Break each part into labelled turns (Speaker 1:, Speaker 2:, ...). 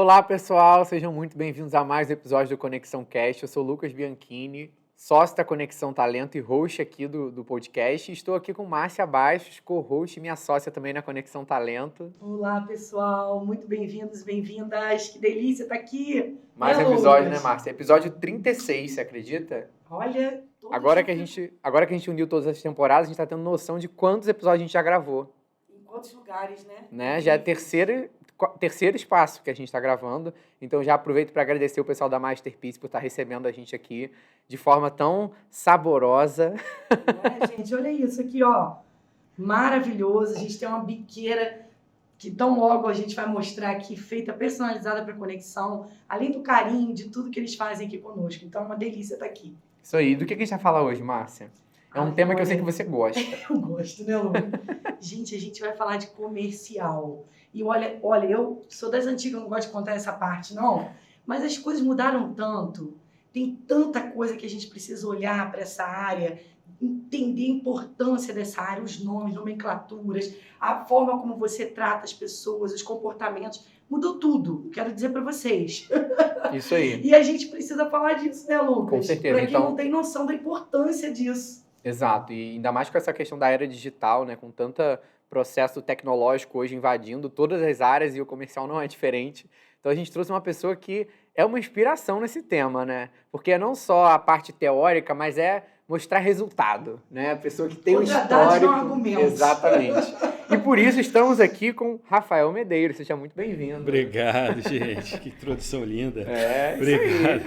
Speaker 1: Olá, pessoal, sejam muito bem-vindos a mais um episódio do Conexão Cast. Eu sou o Lucas Bianchini, sócio da Conexão Talento e host aqui do podcast. Estou aqui com Márcia Bastos, co-host e minha sócia também na Conexão Talento.
Speaker 2: Olá, pessoal, muito bem-vindos, bem-vindas. Que delícia estar aqui.
Speaker 1: Mais um episódio, né, Márcia? Episódio 36, você acredita?
Speaker 2: Olha,
Speaker 1: agora que a gente uniu todas as temporadas, a gente está tendo noção de quantos episódios a gente já gravou.
Speaker 2: Em quantos lugares, né?
Speaker 1: Já é terceiro espaço que a gente está gravando, então já aproveito para agradecer o pessoal da Masterpiece por estar recebendo a gente aqui de forma tão saborosa.
Speaker 2: Gente, olha isso aqui, ó, maravilhoso. A gente tem uma biqueira que tão logo a gente vai mostrar aqui, feita personalizada para Conexão, além do carinho de tudo que eles fazem aqui conosco. Então é uma delícia estar aqui.
Speaker 1: Isso aí. Do que a gente vai falar hoje, Márcia? É um tema que eu sei que você gosta.
Speaker 2: Eu gosto, né, Lu? Gente, a gente vai falar de comercial. E olha, eu sou das antigas, eu não gosto de contar essa parte, não. Mas as coisas mudaram tanto. Tem tanta coisa que a gente precisa olhar para essa área, entender a importância dessa área, os nomes, nomenclaturas, a forma como você trata as pessoas, os comportamentos. Mudou tudo, quero dizer para vocês.
Speaker 1: Isso aí.
Speaker 2: E a gente precisa falar disso, né, Lucas?
Speaker 1: Com certeza.
Speaker 2: Para quem não tem noção da importância disso.
Speaker 1: Exato, e ainda mais com essa questão da era digital, né, com tanto processo tecnológico hoje invadindo todas as áreas e o comercial não é diferente. Então a gente trouxe uma pessoa que é uma inspiração nesse tema, né? Porque é não só a parte teórica, mas é mostrar resultado, né? A pessoa que tem um histórico. Exatamente. E por isso estamos aqui com Rafael Medeiros. Seja muito bem-vindo.
Speaker 3: Obrigado, gente. Que introdução linda.
Speaker 1: Obrigado.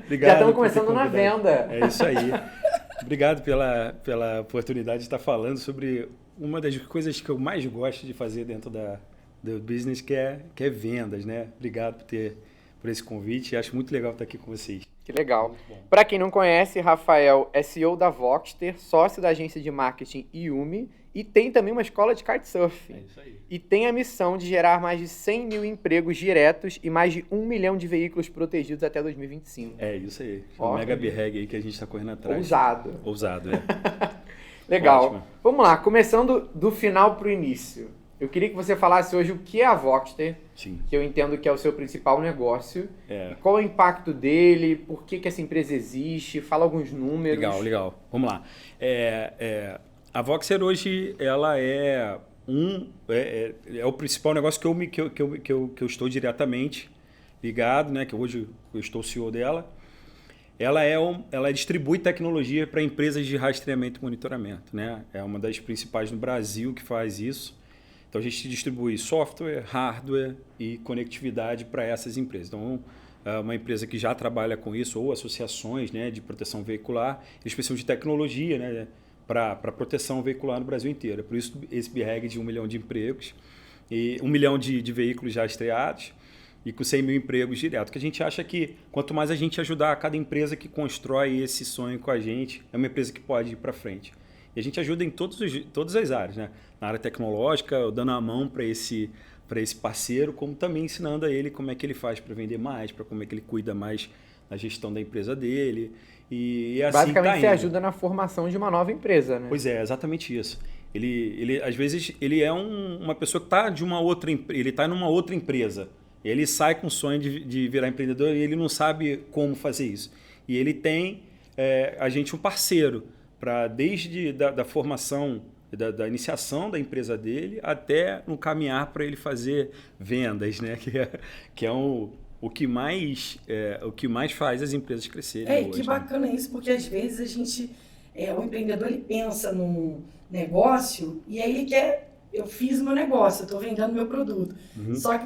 Speaker 3: Obrigado.
Speaker 1: Já estamos começando na venda.
Speaker 3: É isso aí. Obrigado pela oportunidade de estar falando sobre uma das coisas que eu mais gosto de fazer dentro do business, que é vendas, né? Obrigado por esse convite. Acho muito legal estar aqui com vocês.
Speaker 1: Que legal. Para quem não conhece, Rafael é CEO da Voxter, sócio da agência de marketing Yumi e tem também uma escola de kitesurf.
Speaker 3: É isso aí.
Speaker 1: E tem a missão de gerar mais de 100 mil empregos diretos e mais de 1 milhão de veículos protegidos até 2025.
Speaker 3: É isso aí. O mega big aí que a gente está correndo atrás. Ousado, é.
Speaker 1: Legal.
Speaker 3: Ótimo.
Speaker 1: Vamos lá, começando do final para o início. Eu queria que você falasse hoje o que é a Voxter,
Speaker 3: Sim.
Speaker 1: Que eu entendo que é o seu principal negócio. E qual é o impacto dele, por que essa empresa existe, fala alguns números.
Speaker 3: Legal. Vamos lá. A Voxter hoje, ela é o principal negócio que eu estou diretamente ligado, né? Que hoje eu estou CEO dela. Ela distribui tecnologia para empresas de rastreamento e monitoramento, né? É uma das principais no Brasil que faz isso. Então a gente distribui software, hardware e conectividade para essas empresas. Então é uma empresa que já trabalha com isso, ou associações, né, de proteção veicular, eles precisam de tecnologia, né, para proteção veicular no Brasil inteiro. Por isso esse BREG de 1 milhão de empregos, e 1 milhão de veículos já rastreados e com 100 mil empregos direto. Que a gente acha que quanto mais a gente ajudar cada empresa que constrói esse sonho com a gente, é uma empresa que pode ir para frente. E a gente ajuda em todas as áreas, né? Na área tecnológica, dando a mão para esse parceiro, como também ensinando a ele como é que ele faz para vender mais, para como é que ele cuida mais da gestão da empresa dele. E assim
Speaker 1: basicamente você ajuda na formação de uma nova empresa, né?
Speaker 3: Pois é, exatamente isso. Ele às vezes, ele é uma pessoa que está ele está numa outra empresa. Ele sai com o sonho de virar empreendedor e ele não sabe como fazer isso. E ele tem a gente um parceiro para desde da formação, da iniciação da empresa dele até no caminhar para ele fazer vendas, né? Que é o que mais faz as empresas crescerem hoje.
Speaker 2: Que bacana isso, porque às vezes a gente, o empreendedor, ele pensa num negócio e aí ele quer, eu fiz o meu negócio, eu estou vendendo meu produto.
Speaker 3: Uhum.
Speaker 2: Só que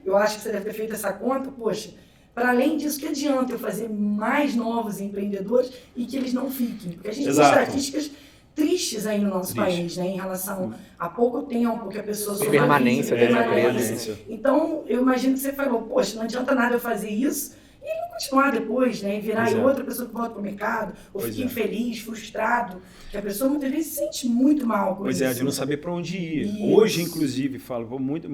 Speaker 2: eu acho que você deve ter feito essa conta, poxa, para além disso, que adianta eu fazer mais novos empreendedores e que eles não fiquem? Porque a gente tem estatísticas tristes aí no nosso país, né, em relação a pouco tempo que a pessoa sofre
Speaker 1: permanência da empresa.
Speaker 2: Então, eu imagino que você falou, poxa, não adianta nada eu fazer isso e não continuar depois, né, e virar outra pessoa que volta para o mercado, ou fica infeliz, frustrado, que a pessoa muitas vezes se sente muito mal com isso.
Speaker 3: De não saber para onde ir. Isso. Hoje, inclusive, falo, muito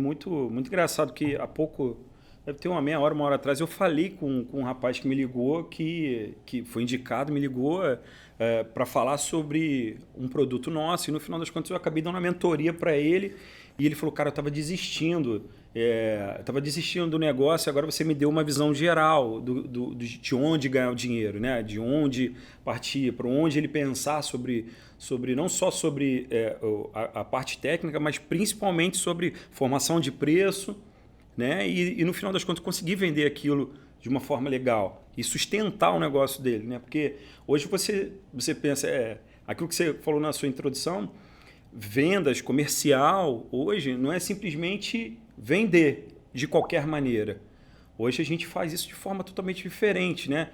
Speaker 3: engraçado que há pouco... Deve ter uma hora atrás, eu falei com um rapaz que me ligou, que foi indicado, me ligou para falar sobre um produto nosso, e no final das contas eu acabei dando uma mentoria para ele, e ele falou, cara, eu estava desistindo eu estava desistindo do negócio, agora você me deu uma visão geral de onde ganhar o dinheiro, né? De onde partir, para onde ele pensar sobre não só sobre a parte técnica, mas principalmente sobre formação de preço, né? E no final das contas conseguir vender aquilo de uma forma legal e sustentar o negócio dele, né? Porque hoje você pensa, aquilo que você falou na sua introdução, vendas, comercial, hoje não é simplesmente vender de qualquer maneira. Hoje a gente faz isso de forma totalmente diferente, né?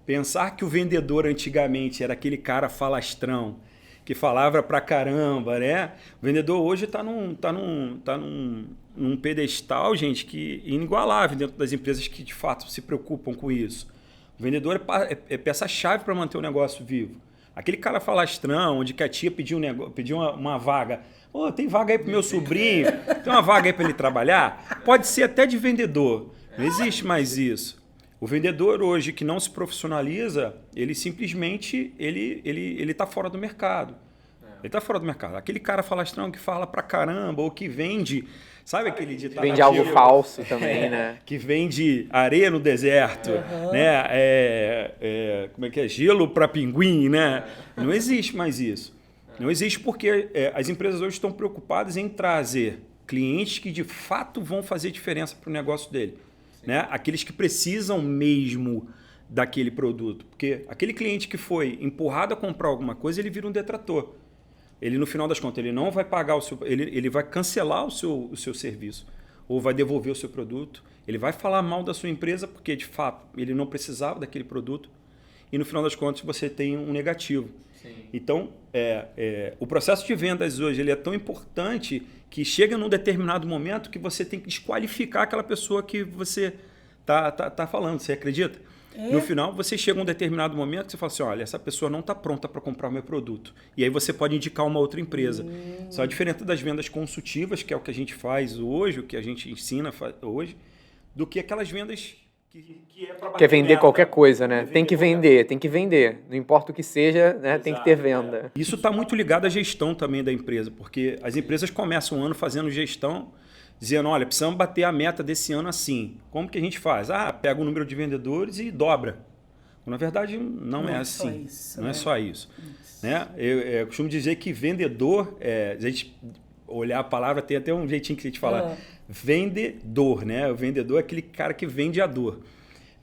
Speaker 3: Pensar que o vendedor antigamente era aquele cara falastrão, que falava pra caramba, né? O vendedor hoje está num pedestal, gente, que inigualável dentro das empresas que de fato se preocupam com isso. O vendedor é peça-chave para manter o negócio vivo. Aquele cara falastrão, onde que a tia pediu uma vaga. Tem vaga aí pro meu sobrinho? Tem uma vaga aí para ele trabalhar? Pode ser até de vendedor. Não existe mais isso. O vendedor hoje que não se profissionaliza, ele simplesmente ele tá fora do mercado. Ele tá fora do mercado. Aquele cara falastrão que fala pra caramba ou que vende, sabe aquele ditado?
Speaker 1: Vende algo falso também, né?
Speaker 3: Que vende areia no deserto, né? Como é que é? Gelo para pinguim, né? Não existe mais isso. Não existe porque as empresas hoje estão preocupadas em trazer clientes que de fato vão fazer diferença para o negócio dele. Né? Aqueles que precisam mesmo daquele produto. Porque aquele cliente que foi empurrado a comprar alguma coisa, ele vira um detrator. Ele, no final das contas, ele não vai pagar o seu... Ele vai cancelar o seu serviço. Ou vai devolver o seu produto. Ele vai falar mal da sua empresa porque, de fato, ele não precisava daquele produto. E, no final das contas, você tem um negativo. Sim. Então, o processo de vendas hoje ele é tão importante que chega num determinado momento que você tem que desqualificar aquela pessoa que você tá falando. Você acredita? No final, você chega a um determinado momento que você fala assim, olha, essa pessoa não está pronta para comprar o meu produto. E aí você pode indicar uma outra empresa. Só a diferença das vendas consultivas, que é o que a gente faz hoje, o que a gente ensina hoje, do que aquelas vendas que é para
Speaker 1: Quer vender qualquer coisa, né? Tem que vender. Não importa o que seja, né? Exato, tem que ter venda.
Speaker 3: Isso está muito ligado à gestão também da empresa, porque as empresas começam o ano fazendo gestão, dizendo, olha, precisamos bater a meta desse ano assim. Como que a gente faz? Pega o número de vendedores e dobra. Na verdade, não é assim. Não é só isso. Né? Eu costumo dizer que vendedor, a gente olhar a palavra, tem até um jeitinho que a gente fala, vendedor, né? O vendedor é aquele cara que vende a dor.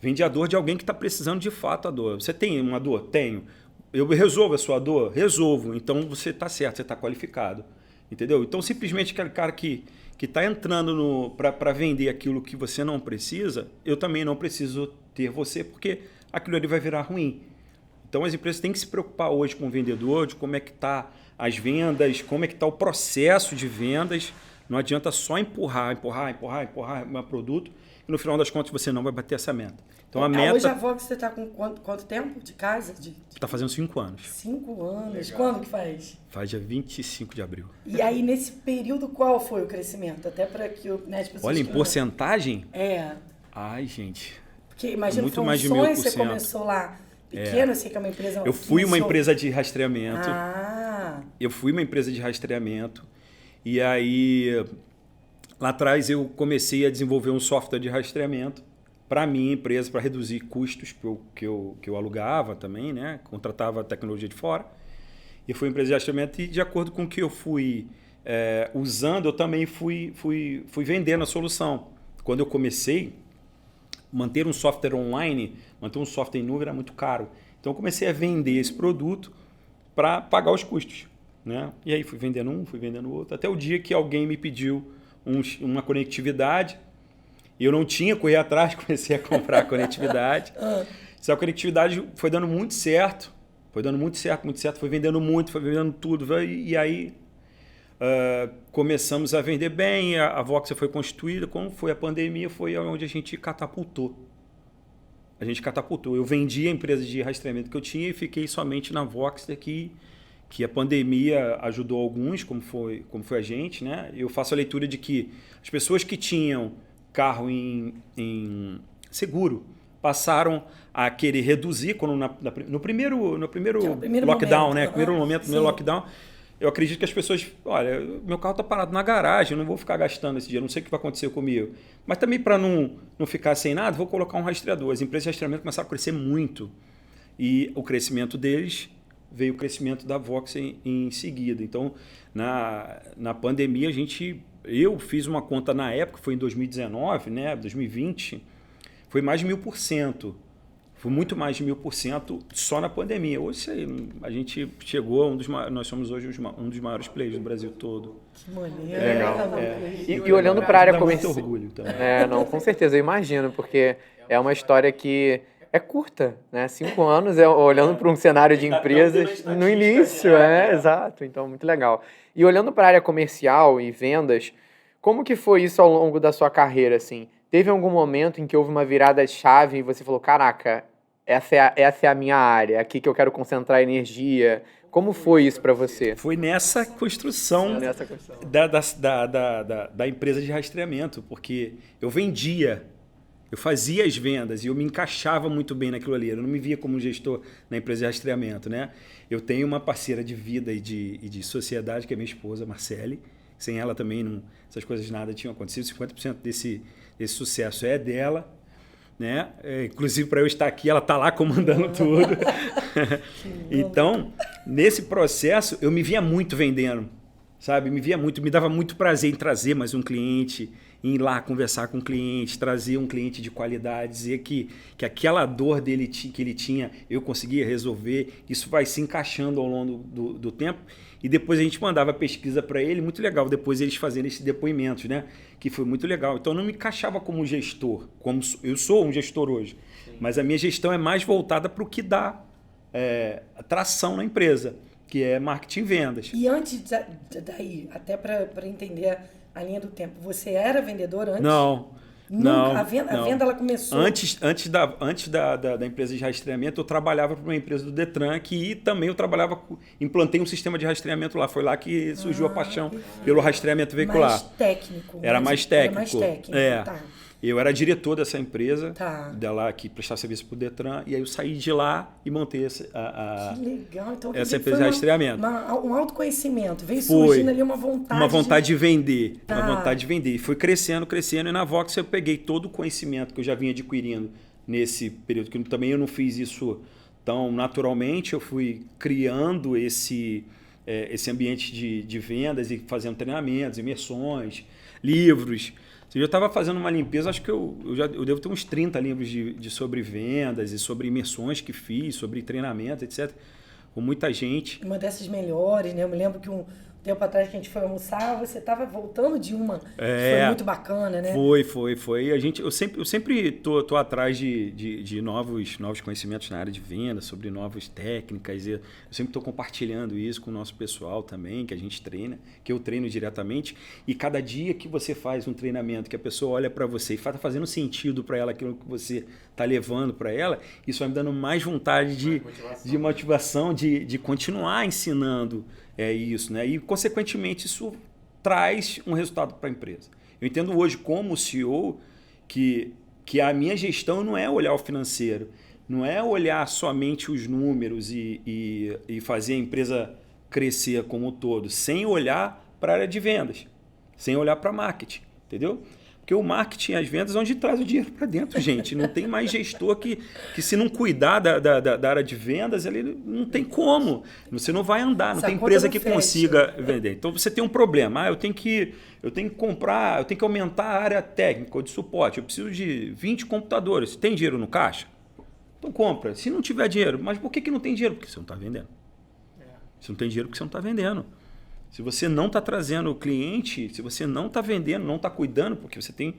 Speaker 3: Vende a dor de alguém que está precisando de fato a dor. Você tem uma dor? Tenho. Eu resolvo a sua dor? Resolvo. Então você está certo, você está qualificado. Entendeu? Então simplesmente aquele cara que está entrando para vender aquilo que você não precisa, eu também não preciso ter você, porque aquilo ali vai virar ruim. Então as empresas têm que se preocupar hoje com o vendedor, de como é que está as vendas, como é que está o processo de vendas. Não adianta só empurrar um produto e no final das contas você não vai bater essa meta. Então a meta...
Speaker 2: Hoje a Vox você está com quanto tempo de casa?
Speaker 3: Está fazendo 5 anos.
Speaker 2: 5 anos?
Speaker 3: Legal.
Speaker 2: Quando que faz?
Speaker 3: Faz dia 25 de abril.
Speaker 2: E aí nesse período qual foi o crescimento? Até para que as pessoas...
Speaker 3: Olha, em porcentagem? Ai, gente...
Speaker 2: Porque imagina,
Speaker 3: muito
Speaker 2: foi um
Speaker 3: mais de
Speaker 2: sonho,
Speaker 3: 1000%.
Speaker 2: você começou lá pequeno, assim, que é uma empresa...
Speaker 3: Eu fui uma empresa de rastreamento.
Speaker 2: Eu
Speaker 3: fui uma empresa de rastreamento. E aí, lá atrás, eu comecei a desenvolver um software de rastreamento para a minha empresa, para reduzir custos que eu alugava também, né? Contratava tecnologia de fora. E fui uma empresa de rastreamento e, de acordo com o que eu fui usando, eu também fui vendendo a solução. Quando eu comecei... Manter um software online, manter um software em nuvem era muito caro. Então, eu comecei a vender esse produto para pagar os custos. Né? E aí, fui vendendo um, fui vendendo outro. Até o dia que alguém me pediu uma conectividade. E eu não tinha, corri atrás, comecei a comprar a conectividade. Essa conectividade foi dando muito certo. Foi dando muito certo. Foi vendendo muito, foi vendendo tudo. E aí... começamos a vender bem, a Voxer foi constituída, quando foi a pandemia, foi onde a gente catapultou. Eu vendi a empresa de rastreamento que eu tinha e fiquei somente na Voxer, que a pandemia ajudou alguns, como foi a gente. Né? Eu faço a leitura de que as pessoas que tinham carro em seguro passaram a querer reduzir quando no primeiro lockdown,
Speaker 2: momento,
Speaker 3: né? Primeiro lockdown, eu acredito que as pessoas, olha, meu carro está parado na garagem, eu não vou ficar gastando esse dinheiro, não sei o que vai acontecer comigo. Mas também para não ficar sem nada, vou colocar um rastreador. As empresas de rastreamento começaram a crescer muito. E o crescimento deles veio o crescimento da Vox em seguida. Então, na pandemia, eu fiz uma conta na época, foi em 2019, né, 2020, foi mais de 1000%. Foi muito mais de 1000% só na pandemia. Hoje a gente chegou nós somos hoje um dos maiores players do Brasil todo.
Speaker 2: Que maneiro.
Speaker 1: Legal. E olhando para a área comercial.
Speaker 3: Muito orgulho também.
Speaker 1: Não, com certeza, eu imagino, porque é uma história que é curta, né? 5 anos olhando para um cenário de empresas no início, exato. Então, muito legal. E olhando para a área comercial e vendas, como que foi isso ao longo da sua carreira, assim? Teve algum momento em que houve uma virada de chave e você falou, caraca, essa é a minha área, aqui que eu quero concentrar energia. Como foi isso para você?
Speaker 3: Foi nessa construção da empresa de rastreamento, porque eu fazia as vendas e eu me encaixava muito bem naquilo ali. Eu não me via como gestor na empresa de rastreamento, né? Eu tenho uma parceira de vida e de sociedade, que é minha esposa, Marcele. Sem ela também, essas coisas nada tinham acontecido. 50% desse sucesso é dela. Né? Inclusive, para eu estar aqui, ela está lá comandando tudo. Então, nesse processo, eu me via muito vendendo, sabe? Me dava muito prazer em trazer mais um cliente, em ir lá conversar com o cliente, trazer um cliente de qualidade, dizer que aquela dor dele que ele tinha, eu conseguia resolver. Isso vai se encaixando ao longo do tempo. E depois a gente mandava pesquisa para ele, muito legal, depois eles fazendo esses depoimentos, né? Que foi muito legal. Então eu não me encaixava como gestor, como eu sou um gestor hoje, mas a minha gestão é mais voltada para o que dá tração na empresa, que é marketing e vendas.
Speaker 2: E antes daí, até para entender a linha do tempo, você era vendedor antes?
Speaker 3: Não.
Speaker 2: Nunca. A venda ela começou?
Speaker 3: Antes da empresa de rastreamento, eu trabalhava para uma empresa do Detran, que também eu implantei um sistema de rastreamento lá. Foi lá que surgiu a paixão pelo rastreamento veicular.
Speaker 2: Mais técnico.
Speaker 3: Era mais técnico.
Speaker 2: Tá.
Speaker 3: Eu era diretor dessa empresa,
Speaker 2: dela
Speaker 3: que prestava serviço para o Detran, e aí eu saí de lá e montei
Speaker 2: que legal. Então,
Speaker 3: essa empresa de rastreamento.
Speaker 2: Um autoconhecimento, veio surgindo ali uma vontade.
Speaker 3: Uma vontade de vender. Uma vontade de vender. E foi crescendo, e na Vox eu peguei todo o conhecimento que eu já vinha adquirindo nesse período, que também eu não fiz isso tão naturalmente, eu fui criando esse ambiente de vendas e fazendo treinamentos, imersões, livros. Eu estava fazendo uma limpeza, acho que eu devo ter uns 30 livros sobre vendas e sobre imersões que fiz, sobre treinamento, etc. Com muita gente.
Speaker 2: Uma dessas melhores, né? Eu me lembro que um tempo atrás que a gente foi almoçar, você estava voltando de uma que foi muito bacana, né?
Speaker 3: Foi. Eu sempre tô atrás de novos conhecimentos na área de venda, sobre novas técnicas. Eu sempre estou compartilhando isso com o nosso pessoal também, que a gente treina, que eu treino diretamente. E cada dia que você faz um treinamento, que a pessoa olha para você e está fazendo sentido para ela aquilo que você está levando para ela, isso vai me dando mais vontade de motivação, de continuar ensinando isso, né? E, consequentemente, isso traz um resultado para a empresa. Eu entendo hoje, como CEO, que a minha gestão não é olhar o financeiro, não é olhar somente os números e fazer a empresa crescer como um todo, sem olhar para a área de vendas, sem olhar para marketing, entendeu? Porque o marketing e as vendas é onde traz o dinheiro para dentro, gente. Não tem mais gestor que se não cuidar da área de vendas, ele não tem como. Você não vai andar, não tem empresa que consiga vender. Então você tem um problema. Eu tenho que comprar, eu tenho que aumentar a área técnica ou de suporte. Eu preciso de 20 computadores. Tem dinheiro no caixa? Então compra. Se não tiver dinheiro, mas por que não tem dinheiro? Porque você não está vendendo. Se não tem dinheiro, porque você não está vendendo. Se você não está trazendo o cliente, se você não está vendendo, não está cuidando, porque você tem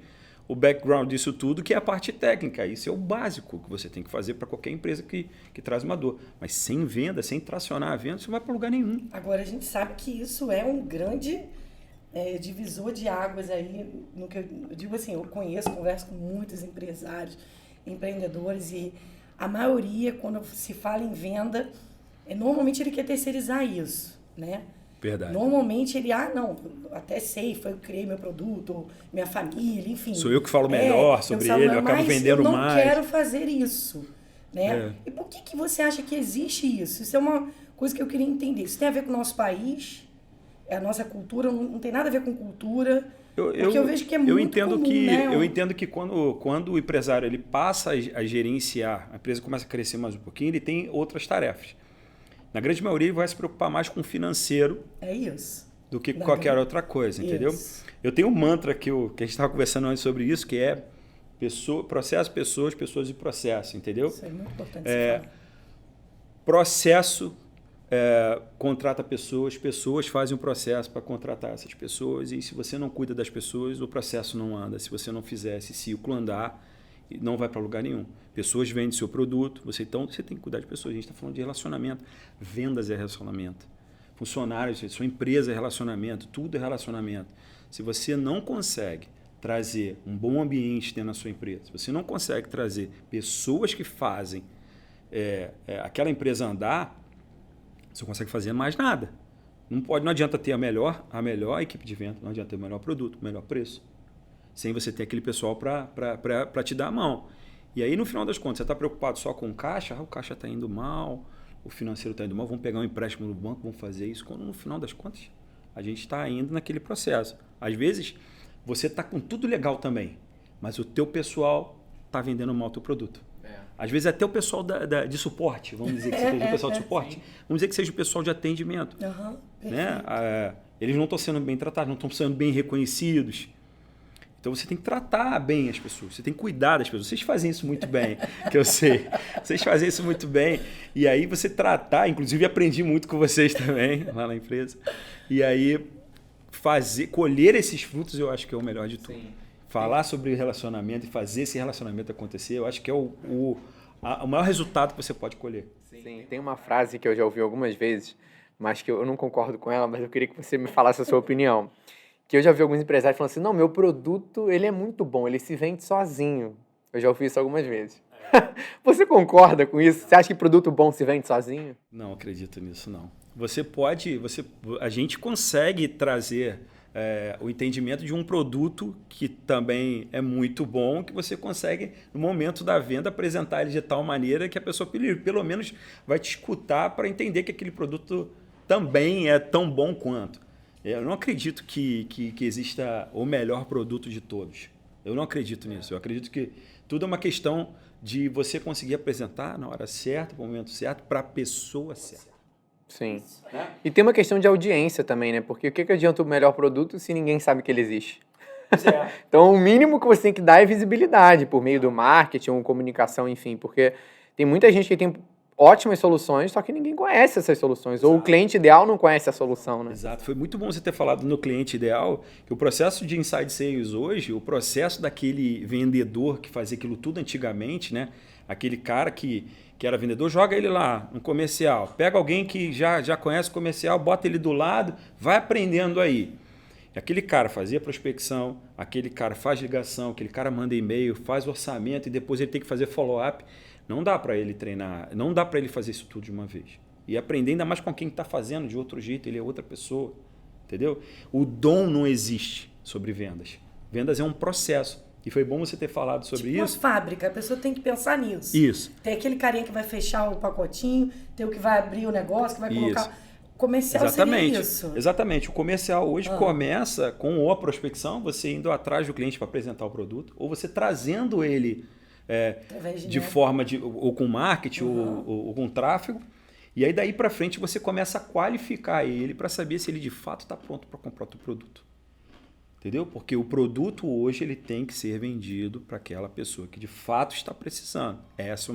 Speaker 3: o background disso tudo, que é a parte técnica. Isso é o básico que você tem que fazer para qualquer empresa que traz uma dor. Mas sem venda, sem tracionar a venda, você não vai para lugar nenhum.
Speaker 2: Agora, a gente sabe que isso é um grande divisor de águas aí. No que eu digo assim, eu converso com muitos empresários, empreendedores, e a maioria, quando se fala em venda, normalmente ele quer terceirizar isso, né?
Speaker 3: Verdade.
Speaker 2: Normalmente ele, até sei, eu criei meu produto, minha família, enfim.
Speaker 3: Sou eu que falo melhor sobre ele, eu acabo vendendo mais.
Speaker 2: Eu não quero fazer isso, né? E por que você acha que existe isso? Isso é uma coisa que eu queria entender. Isso tem a ver com o nosso país? a nossa cultura não tem nada a ver com cultura. Porque eu vejo que é muito
Speaker 3: entendo
Speaker 2: comum,
Speaker 3: que,
Speaker 2: né?
Speaker 3: Eu entendo que quando o empresário ele passa a gerenciar, a empresa começa a crescer mais um pouquinho, ele tem outras tarefas. Na grande maioria, ele vai se preocupar mais com o financeiro do que com qualquer outra coisa, entendeu? Eu tenho um mantra que a gente estava conversando antes sobre isso, que é processo, pessoas e processo, entendeu?
Speaker 2: Isso é muito importante você falar.
Speaker 3: Processo contrata pessoas fazem um processo para contratar essas pessoas, e se você não cuida das pessoas, o processo não anda. Se você não fizer esse ciclo andar, não vai para lugar nenhum. Pessoas vendem seu produto, então você tem que cuidar de pessoas. A gente está falando de relacionamento. Vendas é relacionamento. Funcionários, sua empresa é relacionamento, tudo é relacionamento. Se você não consegue trazer um bom ambiente dentro da sua empresa, se você não consegue trazer pessoas que fazem aquela empresa andar, você não consegue fazer mais nada. Não adianta ter a melhor equipe de venda, não adianta ter o melhor produto, o melhor preço, sem você ter aquele pessoal para te dar a mão. E aí, no final das contas, você está preocupado só com o caixa, o caixa está indo mal, o financeiro está indo mal, vamos pegar um empréstimo no banco, vamos fazer isso, quando no final das contas a gente está indo naquele processo. Às vezes, você está com tudo legal também, mas o teu pessoal está vendendo mal o teu produto. Às vezes até o pessoal de suporte, vamos dizer que seja o pessoal de suporte, vamos dizer que seja o pessoal de atendimento. Né? Eles não estão sendo bem tratados, não estão sendo bem reconhecidos. Então você tem que tratar bem as pessoas, você tem que cuidar das pessoas. Vocês fazem isso muito bem, que eu sei. Vocês fazem isso muito bem. E aí você tratar, inclusive aprendi muito com vocês também, lá na empresa. E aí colher esses frutos eu acho que é o melhor de tudo. Sim. Falar sobre relacionamento e fazer esse relacionamento acontecer, eu acho que é o maior resultado que você pode colher.
Speaker 1: Sim, tem uma frase que eu já ouvi algumas vezes, mas que eu não concordo com ela, mas eu queria que você me falasse a sua opinião. Que eu já vi alguns empresários falando assim, não, meu produto ele é muito bom, ele se vende sozinho. Eu já ouvi isso algumas vezes. Você concorda com isso? Você acha que produto bom se vende sozinho?
Speaker 3: Não acredito nisso, não. A gente consegue trazer o entendimento de um produto que também é muito bom, que você consegue, no momento da venda, apresentar ele de tal maneira que a pessoa, pelo menos, vai te escutar para entender que aquele produto também é tão bom quanto. Eu não acredito que exista o melhor produto de todos. Eu não acredito nisso. Eu acredito que tudo é uma questão de você conseguir apresentar na hora certa, no momento certo, para a pessoa certa.
Speaker 1: Sim. E tem uma questão de audiência também, né? Porque o que adianta o melhor produto se ninguém sabe que ele existe? Então, o mínimo que você tem que dar é visibilidade por meio do marketing ou comunicação, enfim. Porque tem muita gente que tem ótimas soluções, só que ninguém conhece essas soluções. Exato. Ou o cliente ideal não conhece a solução, né?
Speaker 3: Exato. Foi muito bom você ter falado no cliente ideal, que o processo de inside sales hoje, o processo daquele vendedor que fazia aquilo tudo antigamente, né? Aquele cara que era vendedor, joga ele lá no comercial. Pega alguém que já conhece o comercial, bota ele do lado, vai aprendendo aí. E aquele cara fazia prospecção, aquele cara faz ligação, aquele cara manda e-mail, faz orçamento e depois ele tem que fazer follow-up. Não dá para ele treinar, não dá para ele fazer isso tudo de uma vez. E aprender ainda mais com quem está fazendo de outro jeito, ele é outra pessoa. Entendeu? O dom não existe sobre vendas. Vendas é um processo. E foi bom você ter falado sobre isso.
Speaker 2: Uma fábrica, a pessoa tem que pensar nisso.
Speaker 3: Isso.
Speaker 2: Tem aquele carinha que vai fechar o pacotinho, tem o que vai abrir o negócio, que vai colocar... Comercial seria isso.
Speaker 3: Exatamente. O comercial hoje começa com a prospecção, você indo atrás do cliente para apresentar o produto, ou você trazendo ele de forma ou com marketing ou com tráfego. E aí daí para frente você começa a qualificar ele para saber se ele de fato está pronto para comprar o teu produto. Entendeu? Porque o produto hoje ele tem que ser vendido para aquela pessoa que de fato está precisando. Essa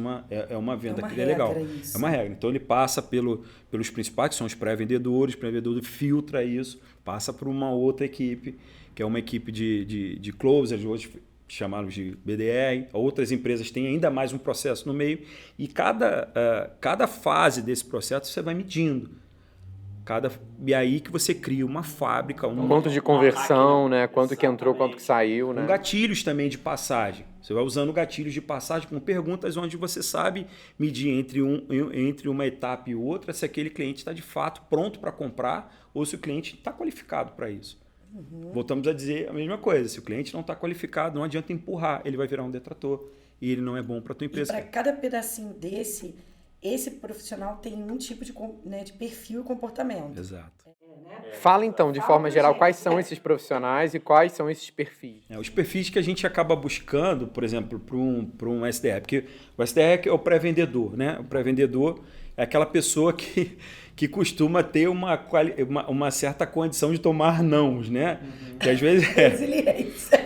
Speaker 3: é uma venda que é legal.
Speaker 2: Isso.
Speaker 3: É uma regra. Então ele passa pelos principais, que são os pré-vendedores, o pré-vendedor filtra isso, passa por uma outra equipe, que é uma equipe de closers, hoje chamados de BDR. Outras empresas têm ainda mais um processo no meio. E cada fase desse processo você vai medindo. E aí que você cria uma fábrica.
Speaker 1: Quanto de conversão, né? Quanto que entrou, quanto que saiu, né?
Speaker 3: Com gatilhos também de passagem. Você vai usando gatilhos de passagem com perguntas onde você sabe medir entre uma etapa e outra se aquele cliente está de fato pronto para comprar ou se o cliente está qualificado para isso. Voltamos a dizer a mesma coisa. Se o cliente não está qualificado, não adianta empurrar. Ele vai virar um detrator e ele não é bom para a tua empresa.
Speaker 2: Para cada pedacinho desse, esse profissional tem um tipo de perfil e comportamento.
Speaker 3: Exato.
Speaker 1: Fala então, de forma geral, quais são esses profissionais e quais são esses perfis?
Speaker 3: Os perfis que a gente acaba buscando, por exemplo, para um SDR, porque o SDR é o pré-vendedor, né? O pré-vendedor é aquela pessoa que costuma ter uma certa condição de tomar nãos, né? Que às vezes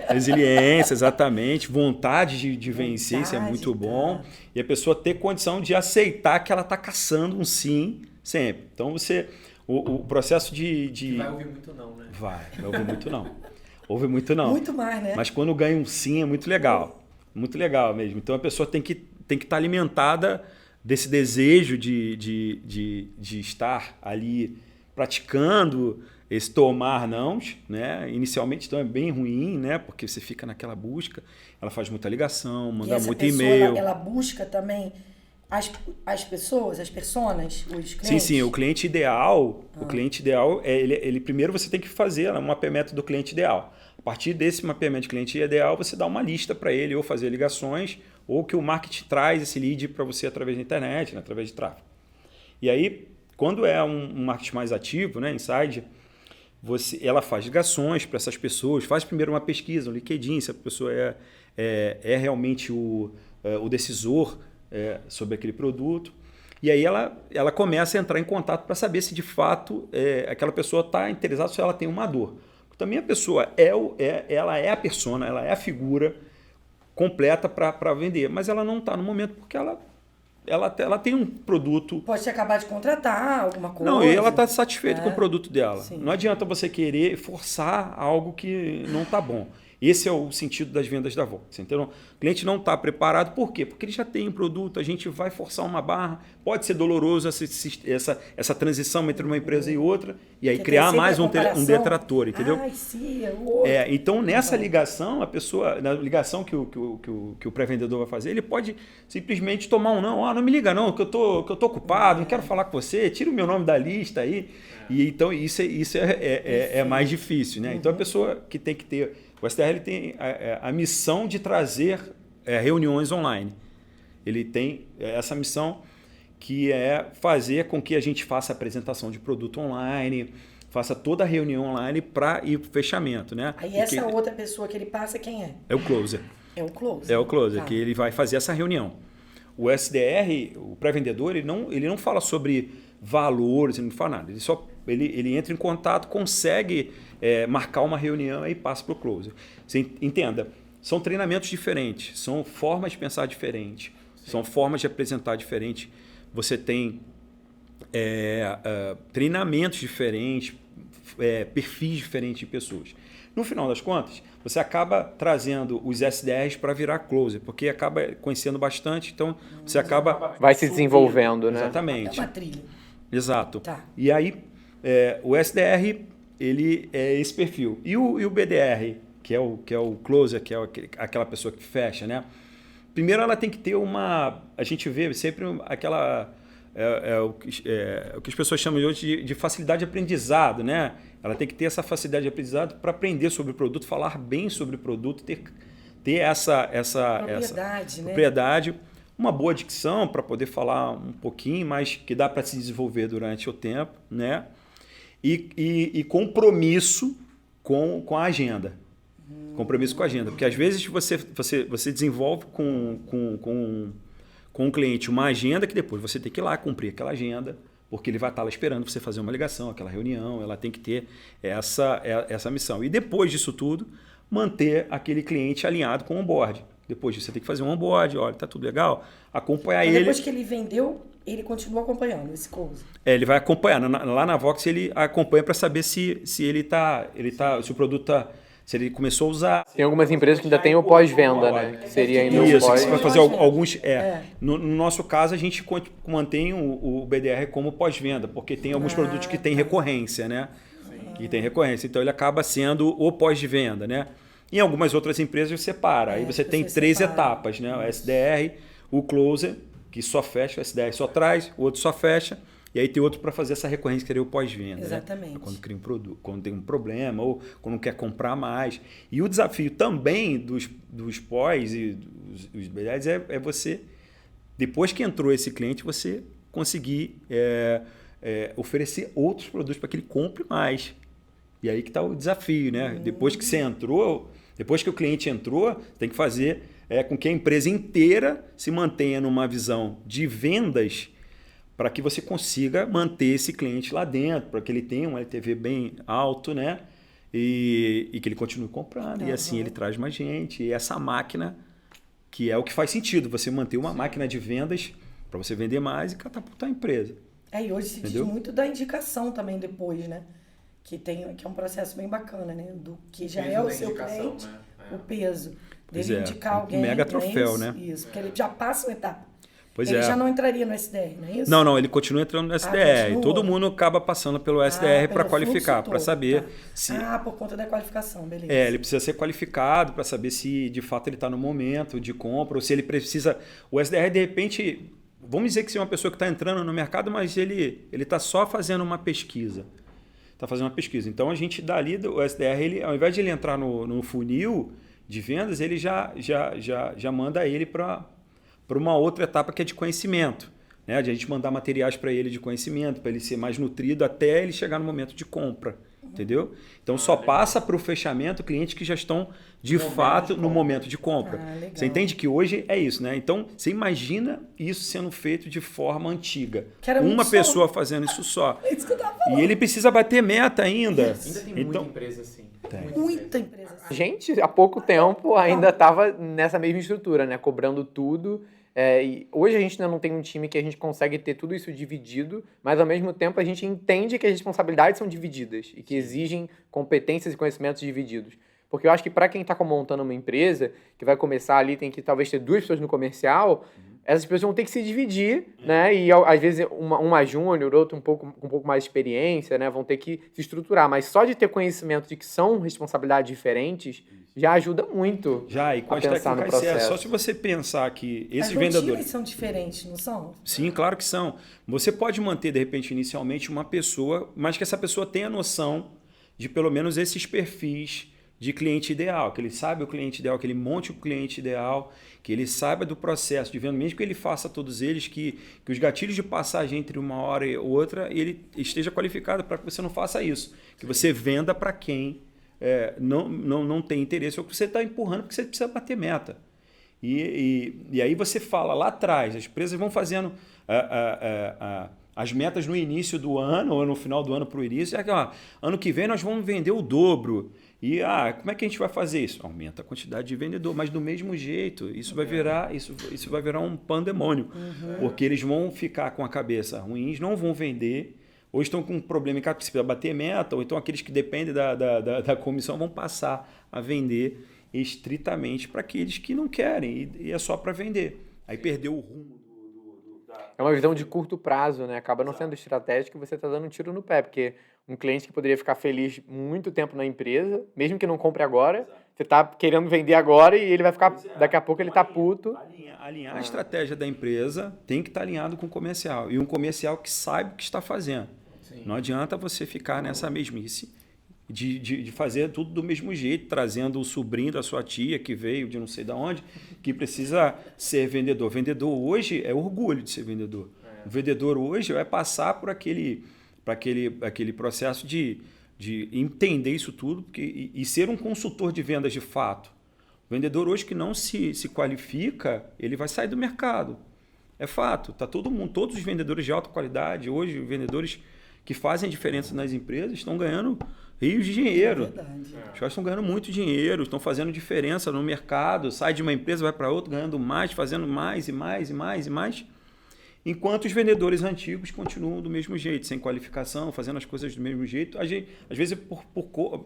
Speaker 3: resiliência, exatamente, vontade de vencer, isso é muito bom. E a pessoa ter condição de aceitar que ela está caçando um sim sempre. Então o processo de...
Speaker 1: Vai ouvir muito não, né?
Speaker 3: Vai ouvir muito não. Ouve muito não.
Speaker 2: Muito mais, né?
Speaker 3: Mas quando ganha um sim é muito legal. Muito legal mesmo. Então a pessoa tem que estar alimentada desse desejo de estar ali praticando esse tomar nãos, né? Inicialmente então é bem ruim, né? Porque você fica naquela busca, ela faz muita ligação, manda muito e-mail.
Speaker 2: Ela busca também as pessoas, as personas, os clientes?
Speaker 3: Sim, o cliente ideal, ele primeiro você tem que fazer um mapeamento do cliente ideal. A partir desse mapeamento de cliente ideal, você dá uma lista para ele, ou fazer ligações, ou que o marketing traz esse lead para você através da internet, né, através de tráfego. E aí, quando é um marketing mais ativo, né, inside, ela faz ligações para essas pessoas, faz primeiro uma pesquisa, um LinkedIn, se a pessoa é realmente o decisor sobre aquele produto. E aí ela começa a entrar em contato para saber se de fato aquela pessoa está interessada, se ela tem uma dor. Também a pessoa ela é a persona, ela é a figura completa para vender, mas ela não está no momento porque ela tem um produto...
Speaker 2: Pode acabar de contratar alguma coisa.
Speaker 3: Não, e ela está satisfeita com o produto dela.
Speaker 2: Sim.
Speaker 3: Não adianta você querer forçar algo que não está bom. Esse é o sentido das vendas da Vox. Então, o cliente não está preparado. Por quê? Porque ele já tem um produto, a gente vai forçar uma barra. Pode ser doloroso essa transição entre uma empresa e outra, e aí criar mais um detrator, entendeu? Então, nessa ligação, na ligação que o pré-vendedor vai fazer, ele pode simplesmente tomar um não. Não me liga não, que eu tô ocupado, não quero falar com você, tira o meu nome da lista aí. E então, isso é mais difícil, né? Então, a pessoa que tem que ter... O SDR ele tem a missão de trazer reuniões online. Ele tem essa missão que é fazer com que a gente faça a apresentação de produto online, faça toda a reunião online para ir para o fechamento. Né?
Speaker 2: Aí essa outra pessoa que ele passa, quem é?
Speaker 3: É o closer.
Speaker 2: É o closer,
Speaker 3: que ele vai fazer essa reunião. O SDR, o pré-vendedor, ele não fala sobre valores, ele não fala nada. Ele entra em contato, consegue marcar uma reunião e passa para o closer. Você entenda, são treinamentos diferentes, são formas de pensar diferentes, são formas de apresentar diferentes. Você tem treinamentos diferentes, perfis diferentes de pessoas. No final das contas, você acaba trazendo os SDRs para virar closer, porque acaba conhecendo bastante, então você acaba...
Speaker 1: Vai se desenvolvendo, né?
Speaker 3: Exatamente.
Speaker 2: É uma trilha.
Speaker 3: Exato.
Speaker 2: Tá.
Speaker 3: E aí, o SDR, ele é esse perfil. E o BDR, que é o closer, que é aquela pessoa que fecha, né? Primeiro, ela tem que ter a gente vê sempre aquela... o que as pessoas chamam hoje de facilidade de aprendizado, né? Ela tem que ter essa facilidade de aprendizado para aprender sobre o produto, falar bem sobre o produto, ter essa propriedade, uma boa dicção para poder falar um pouquinho, mas que dá para se desenvolver durante o tempo, né? E compromisso com a agenda. Compromisso com a agenda. Porque às vezes você desenvolve com o cliente uma agenda que depois você tem que ir lá cumprir aquela agenda, porque ele vai estar lá esperando você fazer uma ligação, aquela reunião, ela tem que ter essa missão. E depois disso tudo, manter aquele cliente alinhado com o onboard. Depois disso, você tem que fazer um onboard, olha, tá tudo legal, acompanhar ele.
Speaker 2: Depois que ele vendeu, ele continua acompanhando esse close.
Speaker 3: Ele vai acompanhar. Lá na Vox ele acompanha para saber se o produto se ele começou a usar.
Speaker 1: Tem algumas empresas que ainda tem o pós-venda, né? Que seria ainda o
Speaker 3: Isso,
Speaker 1: pós.
Speaker 3: você vai fazer alguns. No nosso caso, a gente mantém o BDR como pós-venda, porque tem alguns produtos que têm recorrência, né? Que tem recorrência. Então ele acaba sendo o pós-venda, né? Em algumas outras empresas você separa. Aí você tem 3 etapas, né? O SDR, o closer, que só fecha, o SDR só traz, o outro só fecha. E aí tem outro para fazer essa recorrência, que seria o pós-venda.
Speaker 2: Exatamente.
Speaker 3: Né? Quando cria um produto, quando tem um problema ou quando quer comprar mais. E o desafio também dos pós e dos BDRs é você depois que entrou esse cliente, você conseguir oferecer outros produtos para que ele compre mais. E aí que está o desafio, né? Depois que você entrou, depois que o cliente entrou, tem que fazer com que a empresa inteira se mantenha numa visão de vendas para que você consiga manter esse cliente lá dentro, para que ele tenha um LTV bem alto, né? E que ele continue comprando. E assim ele traz mais gente. E essa máquina, que é o que faz sentido, você manter uma máquina de vendas para você vender mais e catapultar a empresa.
Speaker 2: E hoje se diz muito da indicação também depois, né? Que é um processo bem bacana, né? Do que já é o seu cliente, né? O peso. Dele indicar alguém.
Speaker 3: Mega troféu,
Speaker 2: né?
Speaker 3: né?
Speaker 2: Isso, porque ele já passa uma etapa.
Speaker 3: Pois
Speaker 2: ele já não entraria no SDR, não é isso?
Speaker 3: Não, ele continua entrando no SDR. Todo mundo acaba passando pelo SDR para qualificar, para saber se...
Speaker 2: por conta da qualificação, beleza.
Speaker 3: Ele precisa ser qualificado para saber se de fato ele está no momento de compra ou se ele precisa... O SDR, de repente, vamos dizer que se é uma pessoa que está entrando no mercado, mas ele está só fazendo uma pesquisa. Está fazendo uma pesquisa. Então, a gente dali, o SDR, ele, ao invés de ele entrar no funil de vendas, ele já manda ele para uma outra etapa que é de conhecimento. Né? De a gente mandar materiais para ele de conhecimento, para ele ser mais nutrido até ele chegar no momento de compra. Entendeu? Então, só passa para o fechamento clientes que já estão, de fato, no momento de compra. Você entende que hoje é isso, né? Então, você imagina isso sendo feito de forma antiga. Uma pessoa fazendo isso só.
Speaker 2: É isso que eu tava falando.
Speaker 3: E ele precisa bater meta ainda.
Speaker 1: Ainda tem muita empresa assim.
Speaker 2: Muita empresa assim.
Speaker 1: A gente, há pouco tempo, ainda estava nessa mesma estrutura, né? Cobrando tudo. E hoje a gente ainda não tem um time que a gente consegue ter tudo isso dividido, mas ao mesmo tempo a gente entende que as responsabilidades são divididas e que exigem competências e conhecimentos divididos. Porque eu acho que para quem está montando uma empresa, que vai começar ali, tem que talvez ter 2 pessoas no comercial, essas pessoas vão ter que se dividir, né? E às vezes uma júnior, outra com um pouco mais de experiência, né? Vão ter que se estruturar. Mas só de ter conhecimento de que são responsabilidades diferentes já ajuda muito.
Speaker 3: E com a
Speaker 1: pensar no processo.
Speaker 3: Só se você pensar que esse
Speaker 2: vendedor...
Speaker 3: vendedor...
Speaker 2: As são diferentes, não são?
Speaker 3: Sim, claro que são. Você pode manter, de repente, inicialmente uma pessoa, mas que essa pessoa tenha noção de pelo menos esses perfis de cliente ideal, que ele saiba o cliente ideal, que ele monte o cliente ideal, que ele saiba do processo de venda, mesmo que ele faça todos eles, que os gatilhos de passagem entre uma hora e outra, ele esteja qualificado para que você não faça isso. Que você venda para quem não tem interesse, ou que você está empurrando porque você precisa bater meta. E aí você fala lá atrás, as empresas vão fazendo as metas no início do ano, ou no final do ano para o início, ano que vem nós vamos vender o dobro. E como é que a gente vai fazer isso? Aumenta a quantidade de vendedor, mas do mesmo jeito, isso vai virar um pandemônio. Porque eles vão ficar com a cabeça ruins, não vão vender, ou estão com um problema em casa, precisa bater meta, ou então aqueles que dependem da comissão vão passar a vender estritamente para aqueles que não querem, e é só para vender. Aí perdeu o rumo.
Speaker 1: É uma visão de curto prazo, né? Acaba não sendo estratégico e você está dando um tiro no pé, porque um cliente que poderia ficar feliz muito tempo na empresa, mesmo que não compre agora, você está querendo vender agora e ele vai ficar, daqui a pouco ele está puto.
Speaker 3: Alinhar a estratégia da empresa tem que estar alinhado com o comercial, e um comercial que saiba o que está fazendo. Sim. Não adianta você ficar nessa mesmice de fazer tudo do mesmo jeito, trazendo o sobrinho da sua tia que veio de não sei de onde, que precisa ser vendedor. Vendedor hoje é orgulho de ser vendedor. O vendedor hoje vai passar por aquele processo de entender isso tudo e ser um consultor de vendas de fato. O vendedor hoje que não se qualifica, ele vai sair do mercado. É fato. Tá todos os vendedores de alta qualidade, hoje, vendedores que fazem a diferença nas empresas, estão ganhando rios de dinheiro.
Speaker 2: É verdade.
Speaker 3: Os caras estão ganhando muito dinheiro, estão fazendo diferença no mercado, sai de uma empresa, vai para outra, ganhando mais, fazendo mais e mais e mais e mais. Enquanto os vendedores antigos continuam do mesmo jeito, sem qualificação, fazendo as coisas do mesmo jeito, às vezes por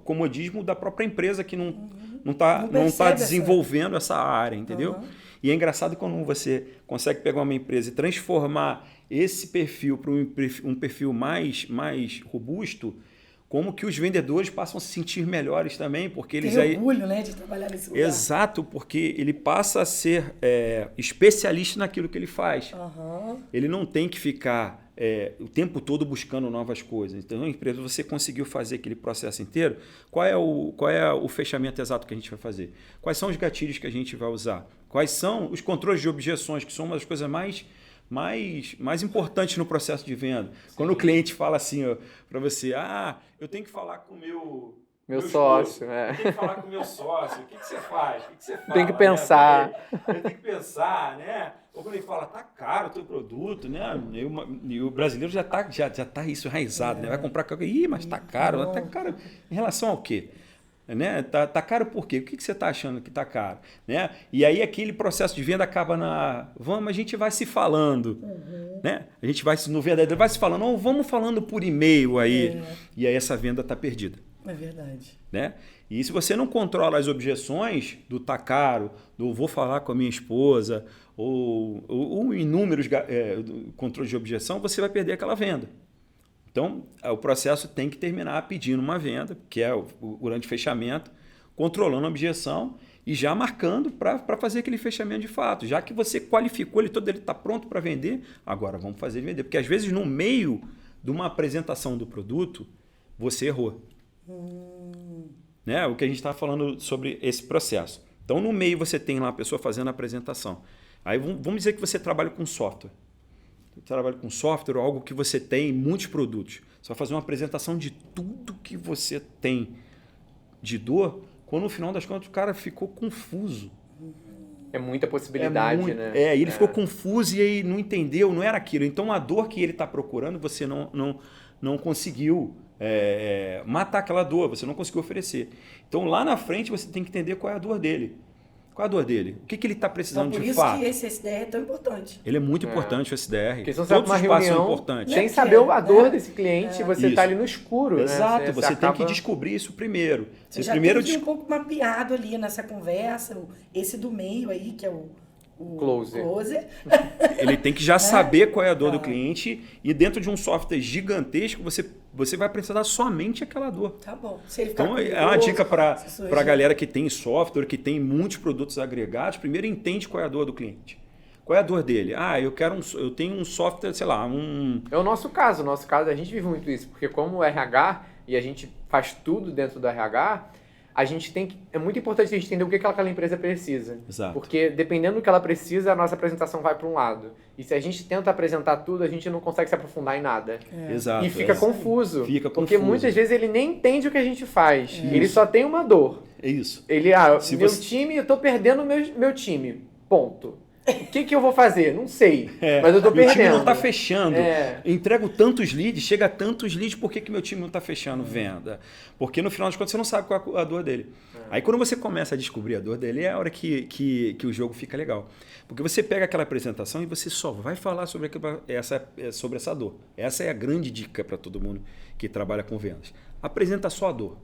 Speaker 3: comodismo da própria empresa que não tá desenvolvendo essa área, entendeu? E é engraçado quando você consegue pegar uma empresa e transformar esse perfil para um perfil mais robusto, como que os vendedores passam a se sentir melhores também, porque eles
Speaker 2: tem orgulho, né, de trabalhar nesse lugar.
Speaker 3: Exato, porque ele passa a ser especialista naquilo que ele faz. Ele não tem que ficar o tempo todo buscando novas coisas. Então, a empresa, você conseguiu fazer aquele processo inteiro, qual é o fechamento exato que a gente vai fazer? Quais são os gatilhos que a gente vai usar? Quais são os controles de objeções, que são uma das coisas mais importantes no processo de venda? Sim. Quando o cliente fala assim para você, eu tenho que falar com o meu
Speaker 1: sócio.
Speaker 3: Eu tenho que falar com o meu sócio. O que você faz? O que você fala?
Speaker 1: Tem que pensar.
Speaker 3: Eu tenho que pensar, né? Ou quando ele fala, tá caro o teu produto, né? E o brasileiro já tá isso enraizado, né? Vai comprar, mas tá caro. Tá caro em relação ao quê? Né? Tá caro por quê? O que você está achando que tá caro? Né? E aí aquele processo de venda acaba a gente vai se falando. Né? A gente vai, no verdadeiro, vai se falando, vamos falando por e-mail aí. E aí essa venda tá perdida.
Speaker 2: É verdade.
Speaker 3: Né? E se você não controla as objeções do tá caro, do vou falar com a minha esposa, ou inúmeros controles de objeção, você vai perder aquela venda. Então, o processo tem que terminar pedindo uma venda, que é o grande fechamento, controlando a objeção e já marcando para fazer aquele fechamento de fato. Já que você qualificou ele todo, ele está pronto para vender, agora vamos fazer ele vender. Porque às vezes no meio de uma apresentação do produto, você errou. Né? O que a gente está falando sobre esse processo. Então, no meio você tem lá a pessoa fazendo a apresentação. Aí vamos dizer que você trabalha com software. Você trabalha com software ou algo que você tem muitos produtos. Você vai fazer uma apresentação de tudo que você tem de dor, quando no final das contas o cara ficou confuso.
Speaker 1: É muita possibilidade, né?
Speaker 3: Ele ficou confuso e aí não entendeu, não era aquilo. Então, a dor que ele está procurando, você não conseguiu matar aquela dor, você não conseguiu oferecer. Então, lá na frente, você tem que entender qual é a dor dele. Qual é a dor dele? O que ele está precisando de fato?
Speaker 2: Por isso que esse SDR é tão importante.
Speaker 3: Ele é muito importante, o SDR.
Speaker 1: Porque se você vai para uma reunião sem
Speaker 2: né?
Speaker 1: saber a dor desse cliente, você está ali no escuro.
Speaker 3: Exato,
Speaker 1: né?
Speaker 3: você tem que descobrir isso primeiro.
Speaker 2: Você já tem um pouco mapeado ali nessa conversa, esse do meio aí, que é o closer.
Speaker 3: Ele tem que já saber qual é a dor do cliente e dentro de um software gigantesco, você vai precisar somente aquela dor.
Speaker 2: Tá bom. Se ele ficar
Speaker 3: então, é uma dica para a galera que tem software, que tem muitos produtos agregados, primeiro entende qual é a dor do cliente. Qual é a dor dele? Eu tenho um software, sei lá, É
Speaker 1: o nosso caso. No nosso caso, a gente vive muito isso, porque como RH, e a gente faz tudo dentro do RH, é muito importante a gente entender o que aquela empresa precisa.
Speaker 3: Exato.
Speaker 1: Porque dependendo do que ela precisa, a nossa apresentação vai para um lado. E se a gente tenta apresentar tudo, a gente não consegue se aprofundar em nada.
Speaker 3: Exato.
Speaker 1: E fica confuso. Porque muitas vezes ele nem entende o que a gente faz. Ele só tem uma dor.
Speaker 3: É isso.
Speaker 1: Ele, time, eu tô perdendo meu time. Ponto. O que eu vou fazer? Não sei. Mas eu tô perdendo.
Speaker 3: Meu time não tá fechando. Entrego tantos leads, chega a tantos leads, por que meu time não tá fechando venda? Porque no final das contas você não sabe qual é a dor dele. Aí quando você começa a descobrir a dor dele, é a hora que o jogo fica legal. Porque você pega aquela apresentação e você só vai falar sobre essa dor. Essa é a grande dica para todo mundo que trabalha com vendas. Apresenta só a dor.